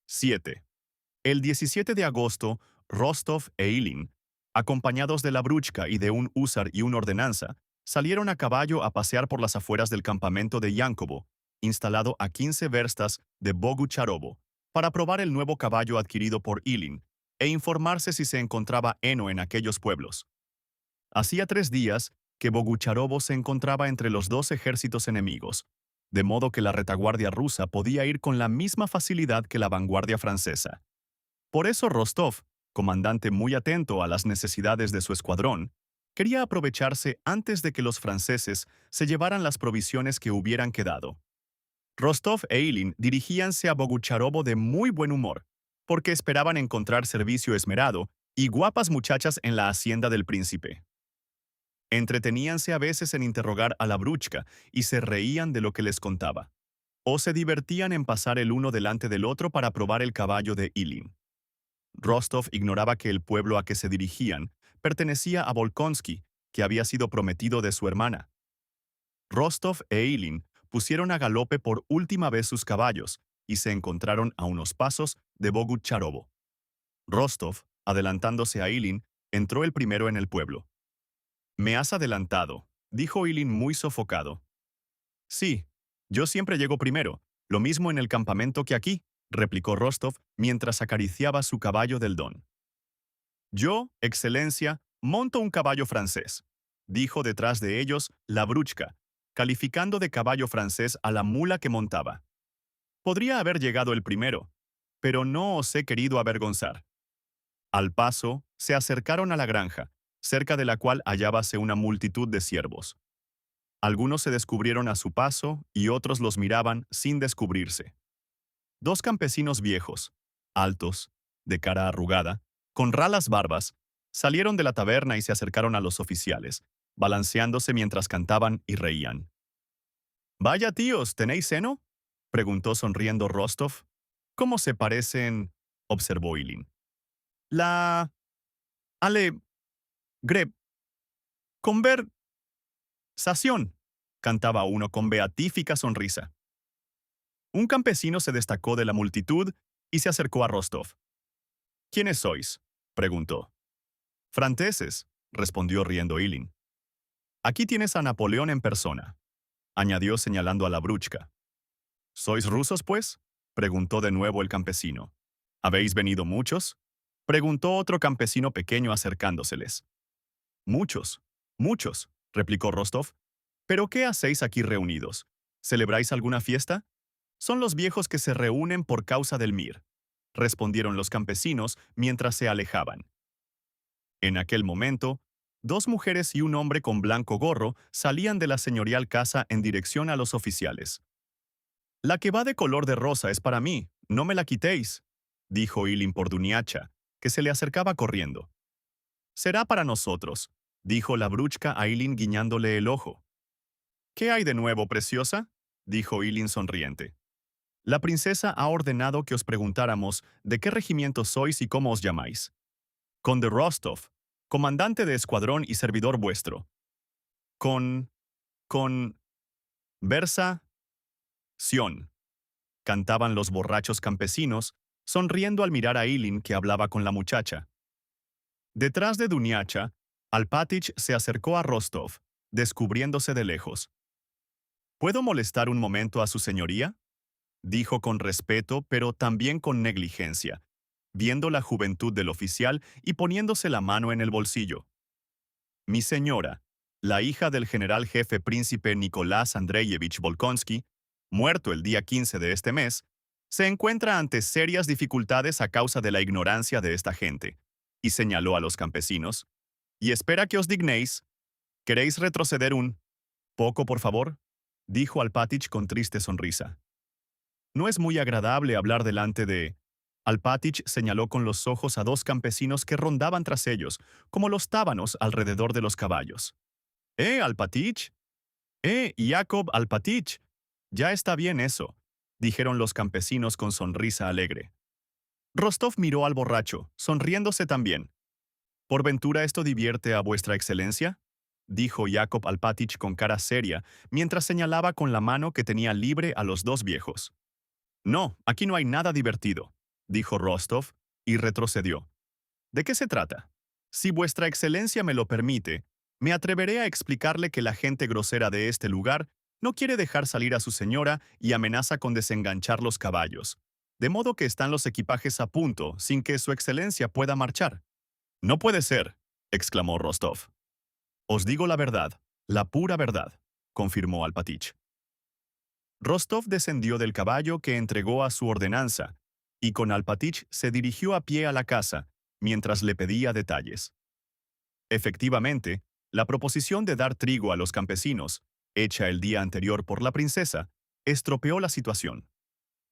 7. El 17 de agosto, Rostov e Ilin, acompañados de la Bruchka y de un húsar y una ordenanza, salieron a caballo a pasear por las afueras del campamento de Yankovo, instalado a 15 verstas de Bogucharovo, para probar el nuevo caballo adquirido por Ilin e informarse si se encontraba heno en aquellos pueblos. Hacía 3 días que Bogucharovo se encontraba entre los dos ejércitos enemigos, de modo que la retaguardia rusa podía ir con la misma facilidad que la vanguardia francesa. Por eso Rostov, comandante muy atento a las necesidades de su escuadrón, quería aprovecharse antes de que los franceses se llevaran las provisiones que hubieran quedado. Rostov e Ilin dirigíanse a Bogucharovo de muy buen humor, porque esperaban encontrar servicio esmerado y guapas muchachas en la hacienda del príncipe. Entreteníanse a veces en interrogar a la Bruchka y se reían de lo que les contaba, o se divertían en pasar el uno delante del otro para probar el caballo de Ilin. Rostov ignoraba que el pueblo a que se dirigían pertenecía a Volkonsky, que había sido prometido de su hermana. Rostov e Ilin pusieron a galope por última vez sus caballos y se encontraron a unos pasos de Bogucharovo. Rostov, adelantándose a Ilin, entró el primero en el pueblo. Me has adelantado, dijo Ilin muy sofocado. Sí, yo siempre llego primero, lo mismo en el campamento que aquí, replicó Rostov mientras acariciaba su caballo del don. Yo, excelencia, monto un caballo francés, dijo detrás de ellos la bruchka, calificando de caballo francés a la mula que montaba. Podría haber llegado el primero, pero no os he querido avergonzar. Al paso, se acercaron a la granja, cerca de la cual hallábase una multitud de ciervos. Algunos se descubrieron a su paso y otros los miraban sin descubrirse. Dos campesinos viejos, altos, de cara arrugada, con ralas barbas, salieron de la taberna y se acercaron a los oficiales, balanceándose mientras cantaban y reían. «Vaya tíos, ¿tenéis seno?», preguntó sonriendo Rostov. «¿Cómo se parecen?», observó Ilin. «La... ale... greb... conversación», cantaba uno con beatífica sonrisa. Un campesino se destacó de la multitud y se acercó a Rostov. «¿Quiénes sois?», preguntó. «Franceses», respondió riendo Ilin. «Aquí tienes a Napoleón en persona», añadió señalando a la bruchka. «¿Sois rusos, pues?», preguntó de nuevo el campesino. «¿Habéis venido muchos?», preguntó otro campesino pequeño acercándoseles. «Muchos, muchos», replicó Rostov. «¿Pero qué hacéis aquí reunidos? ¿Celebráis alguna fiesta?». «Son los viejos que se reúnen por causa del mir», respondieron los campesinos mientras se alejaban. En aquel momento, dos mujeres y un hombre con blanco gorro salían de la señorial casa en dirección a los oficiales. «La que va de color de rosa es para mí, no me la quitéis», dijo Ilin por Duniacha, que se le acercaba corriendo. «Será para nosotros», dijo la bruchka a Ilin guiñándole el ojo. «¿Qué hay de nuevo, preciosa?», dijo Ilin sonriente. «La princesa ha ordenado que os preguntáramos de qué regimiento sois y cómo os llamáis». «Conde Rostov, comandante de escuadrón y servidor vuestro». «Con... Versa... Sion», cantaban los borrachos campesinos, sonriendo al mirar a Ilin que hablaba con la muchacha. Detrás de Duniacha, Alpátich se acercó a Rostov, descubriéndose de lejos. «¿Puedo molestar un momento a su señoría?», dijo con respeto, pero también con negligencia, viendo la juventud del oficial y poniéndose la mano en el bolsillo. «Mi señora, la hija del general jefe príncipe Nicolás Andreyevich Volkonsky, muerto el día 15 de este mes, se encuentra ante serias dificultades a causa de la ignorancia de esta gente», y señaló a los campesinos, «y espera que os dignéis. ¿Queréis retroceder un poco, por favor?», dijo Alpátich con triste sonrisa. «No es muy agradable hablar delante de...». Alpátich señaló con los ojos a dos campesinos que rondaban tras ellos, como los tábanos alrededor de los caballos. Alpátich! Jacob Alpátich! Ya está bien eso», dijeron los campesinos con sonrisa alegre. Rostov miró al borracho, sonriéndose también. «¿Por ventura esto divierte a vuestra excelencia?», dijo Jacob Alpátich con cara seria, mientras señalaba con la mano que tenía libre a los dos viejos. «No, aquí no hay nada divertido», dijo Rostov, y retrocedió. «¿De qué se trata? Si vuestra excelencia me lo permite, me atreveré a explicarle que la gente grosera de este lugar no quiere dejar salir a su señora y amenaza con desenganchar los caballos, de modo que están los equipajes a punto sin que su excelencia pueda marchar». «No puede ser», exclamó Rostov. «Os digo la verdad, la pura verdad», confirmó Alpátich. Rostov descendió del caballo que entregó a su ordenanza, y con Alpátich se dirigió a pie a la casa, mientras le pedía detalles. Efectivamente, la proposición de dar trigo a los campesinos, hecha el día anterior por la princesa, estropeó la situación.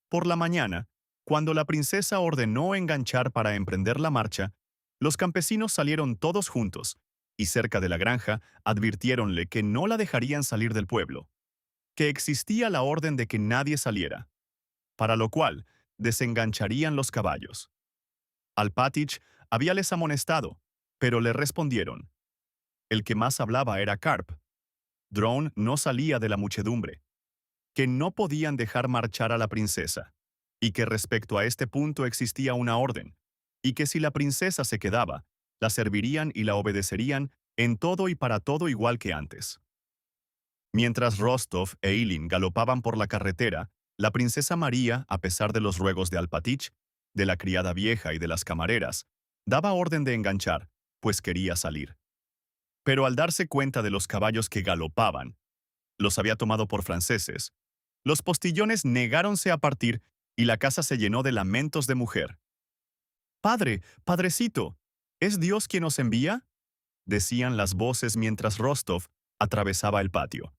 Por la mañana, cuando la princesa ordenó enganchar para emprender la marcha, los campesinos salieron todos juntos, y cerca de la granja advirtiéronle que no la dejarían salir del pueblo, que existía la orden de que nadie saliera, para lo cual desengancharían los caballos. Alpátich habíales amonestado, pero le respondieron. El que más hablaba era Karp. Drone no salía de la muchedumbre, que no podían dejar marchar a la princesa, y que respecto a este punto existía una orden, y que si la princesa se quedaba, la servirían y la obedecerían en todo y para todo igual que antes. Mientras Rostov e Ilin galopaban por la carretera, la princesa María, a pesar de los ruegos de Alpatich, de la criada vieja y de las camareras, daba orden de enganchar, pues quería salir. Pero al darse cuenta de los caballos que galopaban, los había tomado por franceses, los postillones negáronse a partir y la casa se llenó de lamentos de mujer. «Padre, padrecito, ¿es Dios quien os envía?», decían las voces mientras Rostov atravesaba el patio.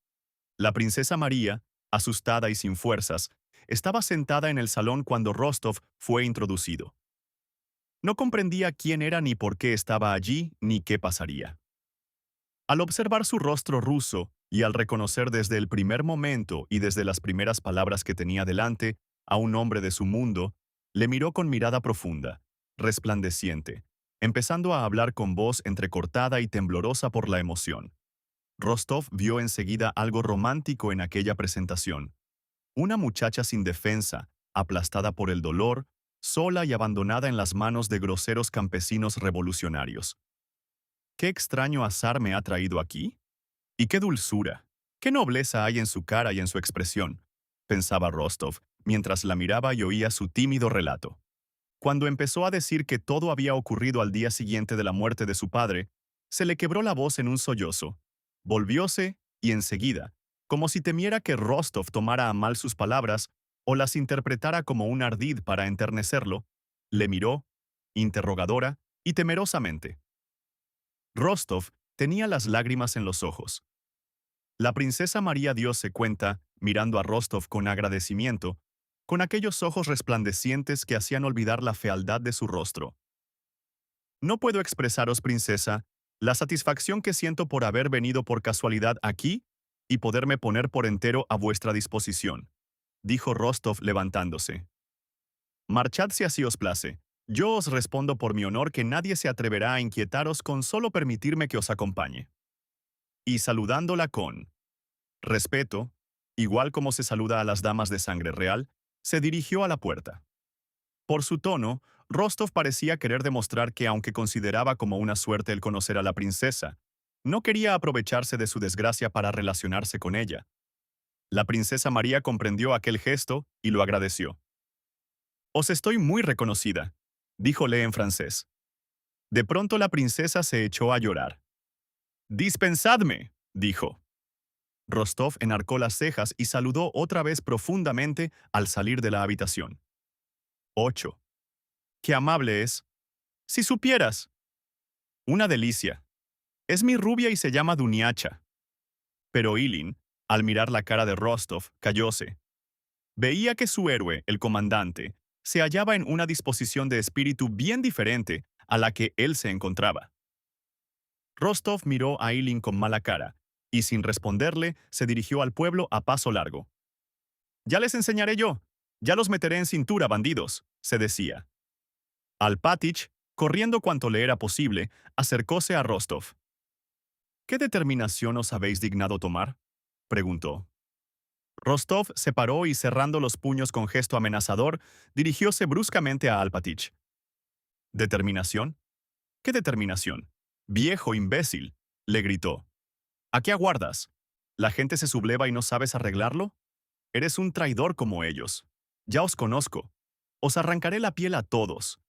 La princesa María, asustada y sin fuerzas, estaba sentada en el salón cuando Rostov fue introducido. No comprendía quién era ni por qué estaba allí ni qué pasaría. Al observar su rostro ruso y al reconocer desde el primer momento y desde las primeras palabras que tenía delante a un hombre de su mundo, le miró con mirada profunda, resplandeciente, empezando a hablar con voz entrecortada y temblorosa por la emoción. Rostov vio enseguida algo romántico en aquella presentación. Una muchacha sin defensa, aplastada por el dolor, sola y abandonada en las manos de groseros campesinos revolucionarios. ¿Qué extraño azar me ha traído aquí? ¿Y qué dulzura, qué nobleza hay en su cara y en su expresión?, pensaba Rostov, mientras la miraba y oía su tímido relato. Cuando empezó a decir que todo había ocurrido al día siguiente de la muerte de su padre, se le quebró la voz en un sollozo. Volvióse y enseguida, como si temiera que Rostov tomara a mal sus palabras o las interpretara como un ardid para enternecerlo, le miró, interrogadora y temerosamente. Rostov tenía las lágrimas en los ojos. La princesa María diose cuenta, mirando a Rostov con agradecimiento, con aquellos ojos resplandecientes que hacían olvidar la fealdad de su rostro. «No puedo expresaros, princesa, la satisfacción que siento por haber venido por casualidad aquí y poderme poner por entero a vuestra disposición», dijo Rostov levantándose. «Marchad si así os place. Yo os respondo por mi honor que nadie se atreverá a inquietaros con solo permitirme que os acompañe». Y saludándola con respeto, igual como se saluda a las damas de sangre real, se dirigió a la puerta. Por su tono, Rostov parecía querer demostrar que, aunque consideraba como una suerte el conocer a la princesa, no quería aprovecharse de su desgracia para relacionarse con ella. La princesa María comprendió aquel gesto y lo agradeció. «Os estoy muy reconocida», díjole en francés. De pronto la princesa se echó a llorar. «Dispensadme», dijo. Rostov enarcó las cejas y saludó otra vez profundamente al salir de la habitación. 8. «Qué amable es. Si supieras. Una delicia. Es mi rubia y se llama Duniacha». Pero Ilin, al mirar la cara de Rostov, callóse. Veía que su héroe, el comandante, se hallaba en una disposición de espíritu bien diferente a la que él se encontraba. Rostov miró a Ilin con mala cara, y sin responderle, se dirigió al pueblo a paso largo. «Ya les enseñaré yo. Ya los meteré en cintura, bandidos», se decía. Alpatich, corriendo cuanto le era posible, acercóse a Rostov. «¿Qué determinación os habéis dignado tomar?», preguntó. Rostov se paró y, cerrando los puños con gesto amenazador, dirigióse bruscamente a Alpatich. «¿Determinación? ¿Qué determinación? Viejo imbécil», le gritó. «¿A qué aguardas? ¿La gente se subleva y no sabes arreglarlo? Eres un traidor como ellos. Ya os conozco. Os arrancaré la piel a todos».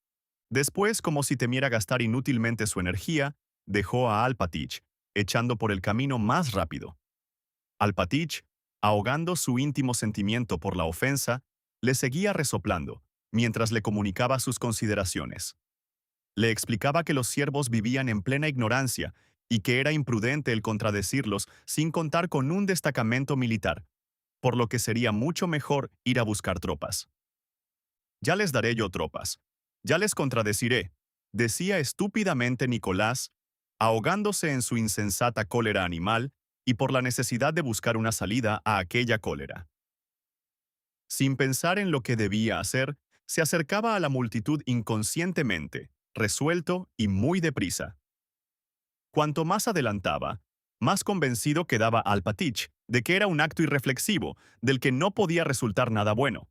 Después, como si temiera gastar inútilmente su energía, dejó a Alpatich, echando por el camino más rápido. Alpatich, ahogando su íntimo sentimiento por la ofensa, le seguía resoplando, mientras le comunicaba sus consideraciones. Le explicaba que los siervos vivían en plena ignorancia y que era imprudente el contradecirlos sin contar con un destacamento militar, por lo que sería mucho mejor ir a buscar tropas. «Ya les daré yo tropas. Ya les contradeciré», decía estúpidamente Nicolás, ahogándose en su insensata cólera animal y por la necesidad de buscar una salida a aquella cólera. Sin pensar en lo que debía hacer, se acercaba a la multitud inconscientemente, resuelto y muy deprisa. Cuanto más adelantaba, más convencido quedaba Alpatich de que era un acto irreflexivo, del que no podía resultar nada bueno.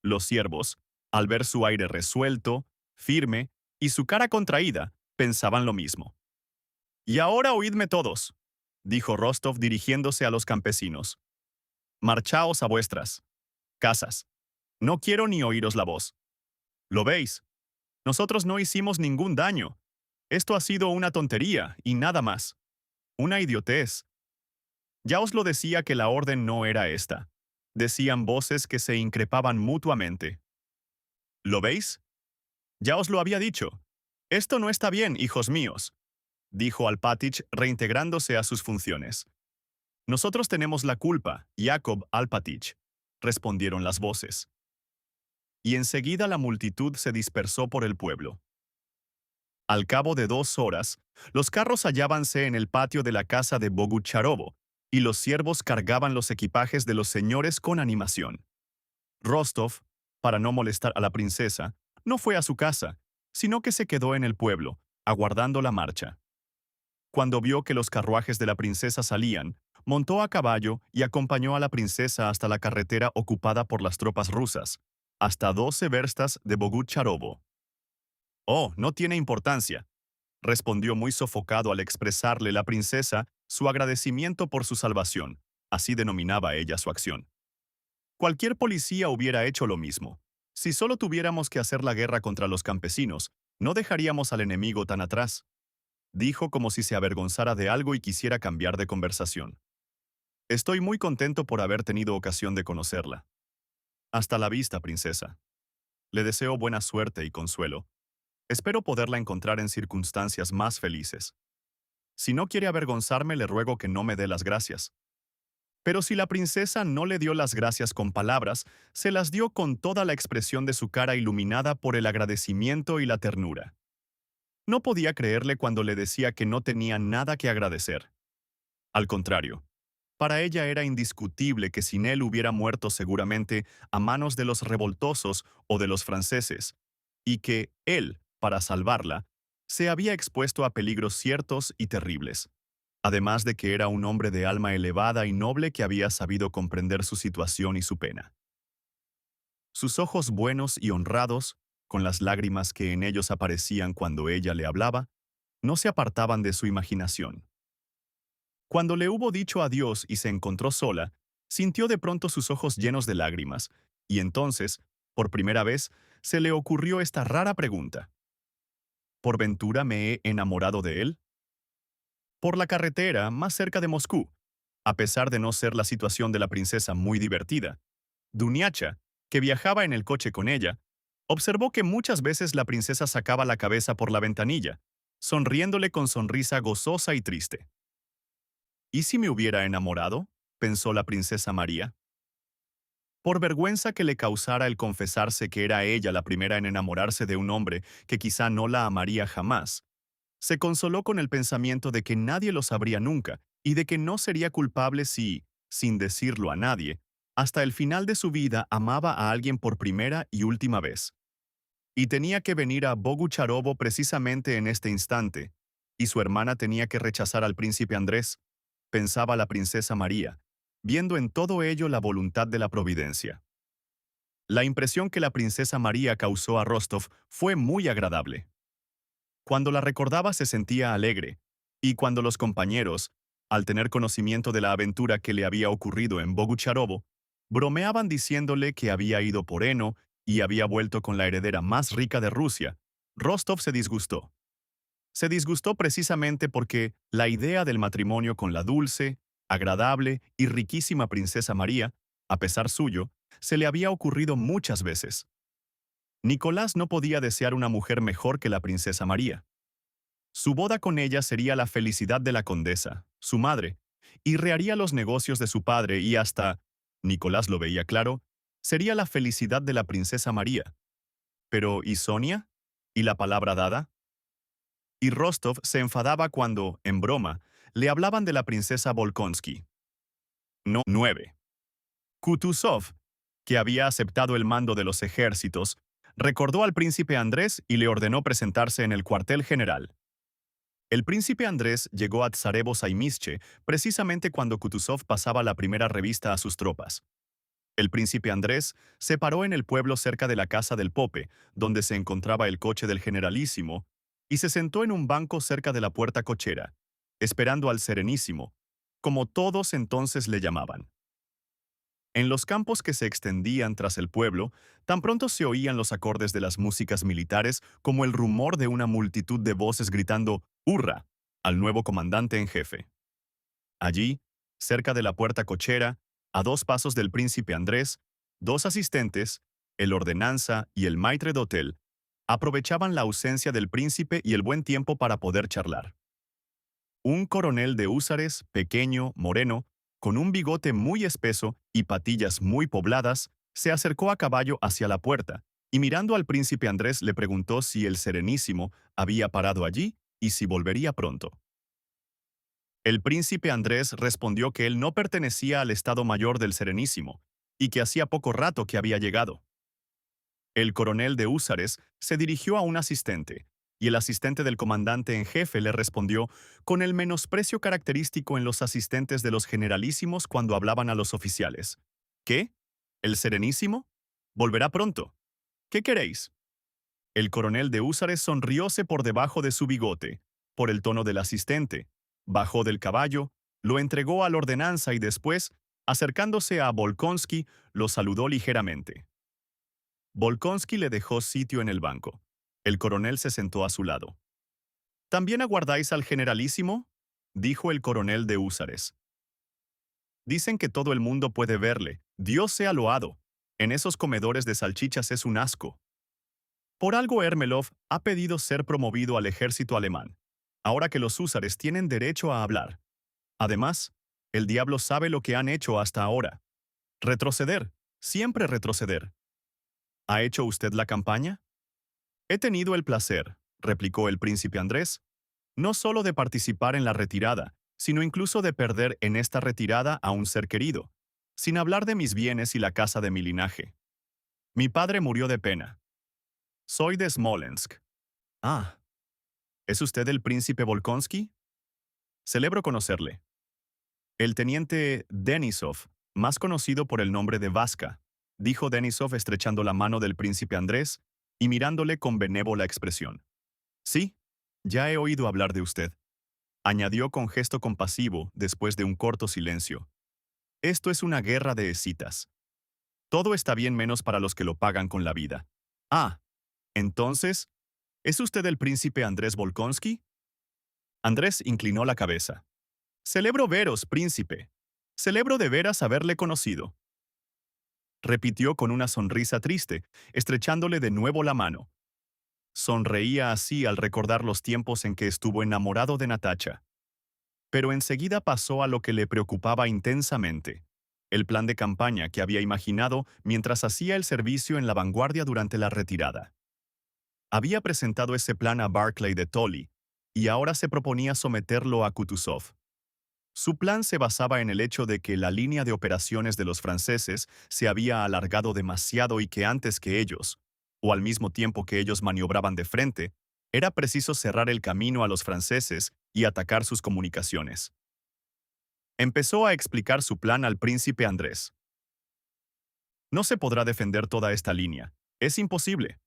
Los siervos, al ver su aire resuelto, firme y su cara contraída, pensaban lo mismo. Y ahora oídme todos, dijo Rostov dirigiéndose a los campesinos. Marchaos a vuestras casas. No quiero ni oíros la voz. ¿Lo veis? Nosotros no hicimos ningún daño. Esto ha sido una tontería y nada más. Una idiotez. Ya os lo decía que la orden no era esta. Decían voces que se increpaban mutuamente. ¿Lo veis? Ya os lo había dicho. Esto no está bien, hijos míos, dijo Alpátich reintegrándose a sus funciones. Nosotros tenemos la culpa, Jacob Alpátich, respondieron las voces. Y enseguida la multitud se dispersó por el pueblo. Al cabo de 2 horas, los carros hallábanse en el patio de la casa de Bogucharovo, y los siervos cargaban los equipajes de los señores con animación. Rostov, para no molestar a la princesa, no fue a su casa, sino que se quedó en el pueblo, aguardando la marcha. Cuando vio que los carruajes de la princesa salían, montó a caballo y acompañó a la princesa hasta la carretera ocupada por las tropas rusas, hasta 12 verstas de Bogucharovo. «Oh, no tiene importancia», respondió muy sofocado al expresarle la princesa su agradecimiento por su salvación, así denominaba ella su acción. Cualquier policía hubiera hecho lo mismo. Si solo tuviéramos que hacer la guerra contra los campesinos, no dejaríamos al enemigo tan atrás, dijo como si se avergonzara de algo y quisiera cambiar de conversación. Estoy muy contento por haber tenido ocasión de conocerla. Hasta la vista, princesa. Le deseo buena suerte y consuelo. Espero poderla encontrar en circunstancias más felices. Si no quiere avergonzarme, le ruego que no me dé las gracias. Pero si la princesa no le dio las gracias con palabras, se las dio con toda la expresión de su cara iluminada por el agradecimiento y la ternura. No podía creerle cuando le decía que no tenía nada que agradecer. Al contrario, para ella era indiscutible que sin él hubiera muerto seguramente a manos de los revoltosos o de los franceses, y que él, para salvarla, se había expuesto a peligros ciertos y terribles, además de que era un hombre de alma elevada y noble que había sabido comprender su situación y su pena. Sus ojos buenos y honrados, con las lágrimas que en ellos aparecían cuando ella le hablaba, no se apartaban de su imaginación. Cuando le hubo dicho adiós y se encontró sola, sintió de pronto sus ojos llenos de lágrimas, y entonces, por primera vez, se le ocurrió esta rara pregunta. ¿Por ventura me he enamorado de él? Por la carretera, más cerca de Moscú, a pesar de no ser la situación de la princesa muy divertida, Duniacha, que viajaba en el coche con ella, observó que muchas veces la princesa sacaba la cabeza por la ventanilla, sonriéndole con sonrisa gozosa y triste. ¿Y si me hubiera enamorado?, pensó la princesa María. Por vergüenza que le causara el confesarse que era ella la primera en enamorarse de un hombre que quizá no la amaría jamás, se consoló con el pensamiento de que nadie lo sabría nunca y de que no sería culpable si, sin decirlo a nadie, hasta el final de su vida amaba a alguien por primera y última vez. Y tenía que venir a Bogucharovo precisamente en este instante, y su hermana tenía que rechazar al príncipe Andrés, pensaba la princesa María, viendo en todo ello la voluntad de la providencia. La impresión que la princesa María causó a Rostov fue muy agradable. Cuando la recordaba se sentía alegre, y cuando los compañeros, al tener conocimiento de la aventura que le había ocurrido en Bogucharovo, bromeaban diciéndole que había ido por heno y había vuelto con la heredera más rica de Rusia, Rostov se disgustó. Se disgustó precisamente porque la idea del matrimonio con la dulce, agradable y riquísima princesa María, a pesar suyo, se le había ocurrido muchas veces. Nicolás no podía desear una mujer mejor que la princesa María. Su boda con ella sería la felicidad de la condesa, su madre, y reharía los negocios de su padre y hasta, Nicolás lo veía claro, sería la felicidad de la princesa María. Pero, ¿y Sonia? ¿Y la palabra dada? Y Rostov se enfadaba cuando, en broma, le hablaban de la princesa Volkonsky. No. 9. Kutuzov, que había aceptado el mando de los ejércitos, recordó al príncipe Andrés y le ordenó presentarse en el cuartel general. El príncipe Andrés llegó a Tsarevo-Zaimishche precisamente cuando Kutuzov pasaba la primera revista a sus tropas. El príncipe Andrés se paró en el pueblo cerca de la casa del Pope, donde se encontraba el coche del generalísimo, y se sentó en un banco cerca de la puerta cochera, esperando al Serenísimo, como todos entonces le llamaban. En los campos que se extendían tras el pueblo, tan pronto se oían los acordes de las músicas militares como el rumor de una multitud de voces gritando «¡Hurra!» al nuevo comandante en jefe. Allí, cerca de la puerta cochera, a 2 pasos del príncipe Andrés, 2 asistentes, el ordenanza y el maitre d'hotel, aprovechaban la ausencia del príncipe y el buen tiempo para poder charlar. Un coronel de húsares, pequeño, moreno, con un bigote muy espeso y patillas muy pobladas, se acercó a caballo hacia la puerta, y mirando al príncipe Andrés le preguntó si el Serenísimo había parado allí y si volvería pronto. El príncipe Andrés respondió que él no pertenecía al Estado Mayor del Serenísimo, y que hacía poco rato que había llegado. El coronel de húsares se dirigió a un asistente, y el asistente del comandante en jefe le respondió con el menosprecio característico en los asistentes de los generalísimos cuando hablaban a los oficiales. ¿Qué? ¿El Serenísimo? Volverá pronto. ¿Qué queréis? El coronel de húsares sonrióse por debajo de su bigote, por el tono del asistente, bajó del caballo, lo entregó al ordenanza y después, acercándose a Volkonsky, lo saludó ligeramente. Volkonsky le dejó sitio en el banco. El coronel se sentó a su lado. ¿También aguardáis al generalísimo?, dijo el coronel de húsares. Dicen que todo el mundo puede verle. Dios sea loado. En esos comedores de salchichas es un asco. Por algo Ermelov ha pedido ser promovido al ejército alemán, ahora que los húsares tienen derecho a hablar. Además, el diablo sabe lo que han hecho hasta ahora. Retroceder, siempre retroceder. ¿Ha hecho usted la campaña? He tenido el placer, replicó el príncipe Andrés, no solo de participar en la retirada, sino incluso de perder en esta retirada a un ser querido, sin hablar de mis bienes y la casa de mi linaje. Mi padre murió de pena. Soy de Smolensk. Ah, ¿es usted el príncipe Volkonsky? Celebro conocerle. El teniente Denisov, más conocido por el nombre de Vaska, dijo Denisov estrechando la mano del príncipe Andrés y mirándole con benévola expresión. Sí, ya he oído hablar de usted, añadió con gesto compasivo después de un corto silencio. Esto es una guerra de escitas. Todo está bien menos para los que lo pagan con la vida. Ah, entonces, ¿es usted el príncipe Andrés Volkonsky? Andrés inclinó la cabeza. Celebro veros, príncipe. Celebro de veras haberle conocido. Repitió con una sonrisa triste, estrechándole de nuevo la mano. Sonreía así al recordar los tiempos en que estuvo enamorado de Natacha. Pero enseguida pasó a lo que le preocupaba intensamente, el plan de campaña que había imaginado mientras hacía el servicio en la vanguardia durante la retirada. Había presentado ese plan a Barclay de Tolly, y ahora se proponía someterlo a Kutuzov. Su plan se basaba en el hecho de que la línea de operaciones de los franceses se había alargado demasiado y que antes que ellos, o al mismo tiempo que ellos maniobraban de frente, era preciso cerrar el camino a los franceses y atacar sus comunicaciones. Empezó a explicar su plan al príncipe Andrés. No se podrá defender toda esta línea. Es imposible.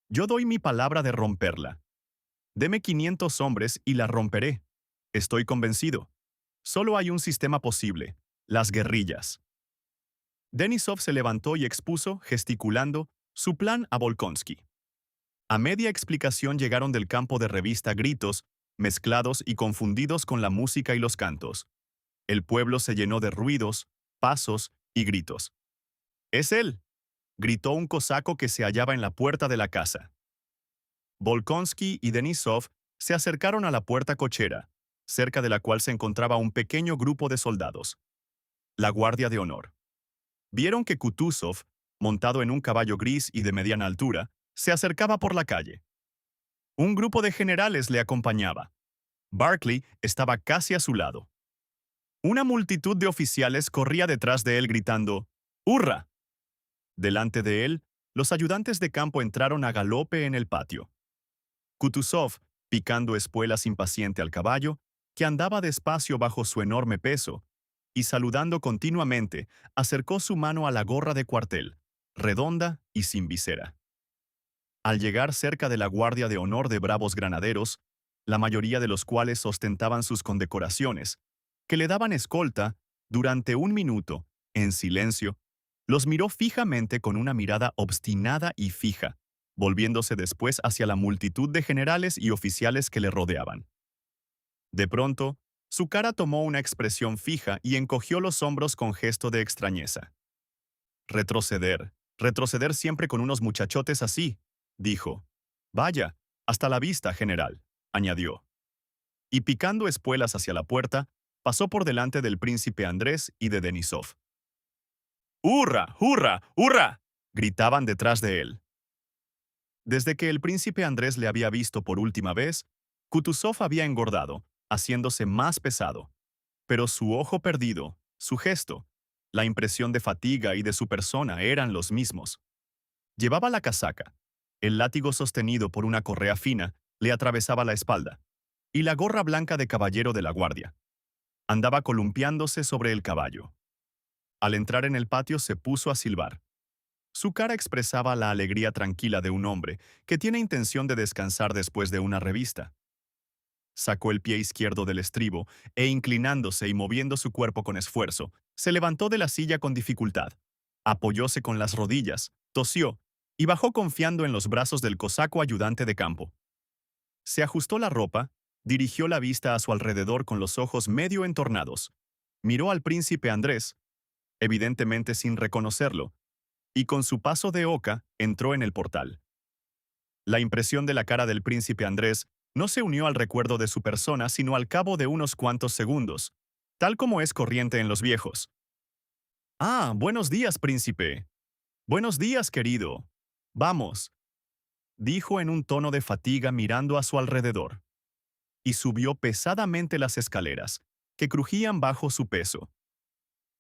Yo doy mi palabra de romperla. Deme 500 hombres y la romperé. Estoy convencido. Solo hay un sistema posible: las guerrillas. Denisov se levantó y expuso, gesticulando, su plan a Volkonsky. A media explicación llegaron del campo de revista gritos, mezclados y confundidos con la música y los cantos. El pueblo se llenó de ruidos, pasos y gritos. «¡Es él!», gritó un cosaco que se hallaba en la puerta de la casa. Volkonsky y Denisov se acercaron a la puerta cochera, cerca de la cual se encontraba un pequeño grupo de soldados. La Guardia de Honor. Vieron que Kutuzov, montado en un caballo gris y de mediana altura, se acercaba por la calle. Un grupo de generales le acompañaba. Barclay estaba casi a su lado. Una multitud de oficiales corría detrás de él gritando «¡Hurra!». Delante de él, los ayudantes de campo entraron a galope en el patio. Kutuzov, picando espuelas impaciente al caballo, que andaba despacio bajo su enorme peso, y saludando continuamente, acercó su mano a la gorra de cuartel, redonda y sin visera. Al llegar cerca de la Guardia de Honor de bravos granaderos, la mayoría de los cuales ostentaban sus condecoraciones, que le daban escolta durante 1 minuto, en silencio, los miró fijamente con una mirada obstinada y fija, volviéndose después hacia la multitud de generales y oficiales que le rodeaban. De pronto, su cara tomó una expresión fija y encogió los hombros con gesto de extrañeza. Retroceder, retroceder siempre con unos muchachotes así, dijo. Vaya, hasta la vista, general, añadió. Y picando espuelas hacia la puerta, pasó por delante del príncipe Andrés y de Denisov. ¡Hurra! ¡Hurra! ¡Hurra! Gritaban detrás de él. Desde que el príncipe Andrés le había visto por última vez, Kutuzov había engordado, haciéndose más pesado. Pero su ojo perdido, su gesto, la impresión de fatiga y de su persona eran los mismos. Llevaba la casaca. El látigo sostenido por una correa fina le atravesaba la espalda, y la gorra blanca de caballero de la guardia. Andaba columpiándose sobre el caballo. Al entrar en el patio se puso a silbar. Su cara expresaba la alegría tranquila de un hombre que tiene intención de descansar después de una revista. Sacó el pie izquierdo del estribo e inclinándose y moviendo su cuerpo con esfuerzo, se levantó de la silla con dificultad. Apoyóse con las rodillas, tosió y bajó confiando en los brazos del cosaco ayudante de campo. Se ajustó la ropa, dirigió la vista a su alrededor con los ojos medio entornados, miró al príncipe Andrés, evidentemente sin reconocerlo, y con su paso de oca entró en el portal. La impresión de la cara del príncipe Andrés no se unió al recuerdo de su persona sino al cabo de unos cuantos segundos, tal como es corriente en los viejos. Ah, buenos días, príncipe. Buenos días, querido. Vamos, dijo en un tono de fatiga mirando a su alrededor, y subió pesadamente las escaleras, que crujían bajo su peso.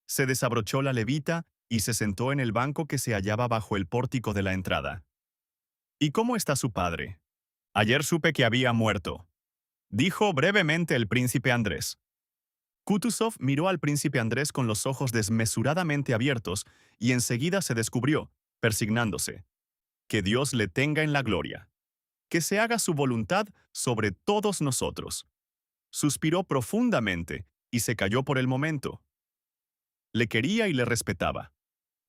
Se desabrochó la levita y se sentó en el banco que se hallaba bajo el pórtico de la entrada. ¿Y cómo está su padre? Ayer supe que había muerto, dijo brevemente el príncipe Andrés. Kutuzov miró al príncipe Andrés con los ojos desmesuradamente abiertos y enseguida se descubrió, persignándose. Que Dios le tenga en la gloria. Que se haga su voluntad sobre todos nosotros. Suspiró profundamente y se calló por el momento. Le quería y le respetaba.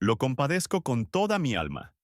Lo compadezco con toda mi alma.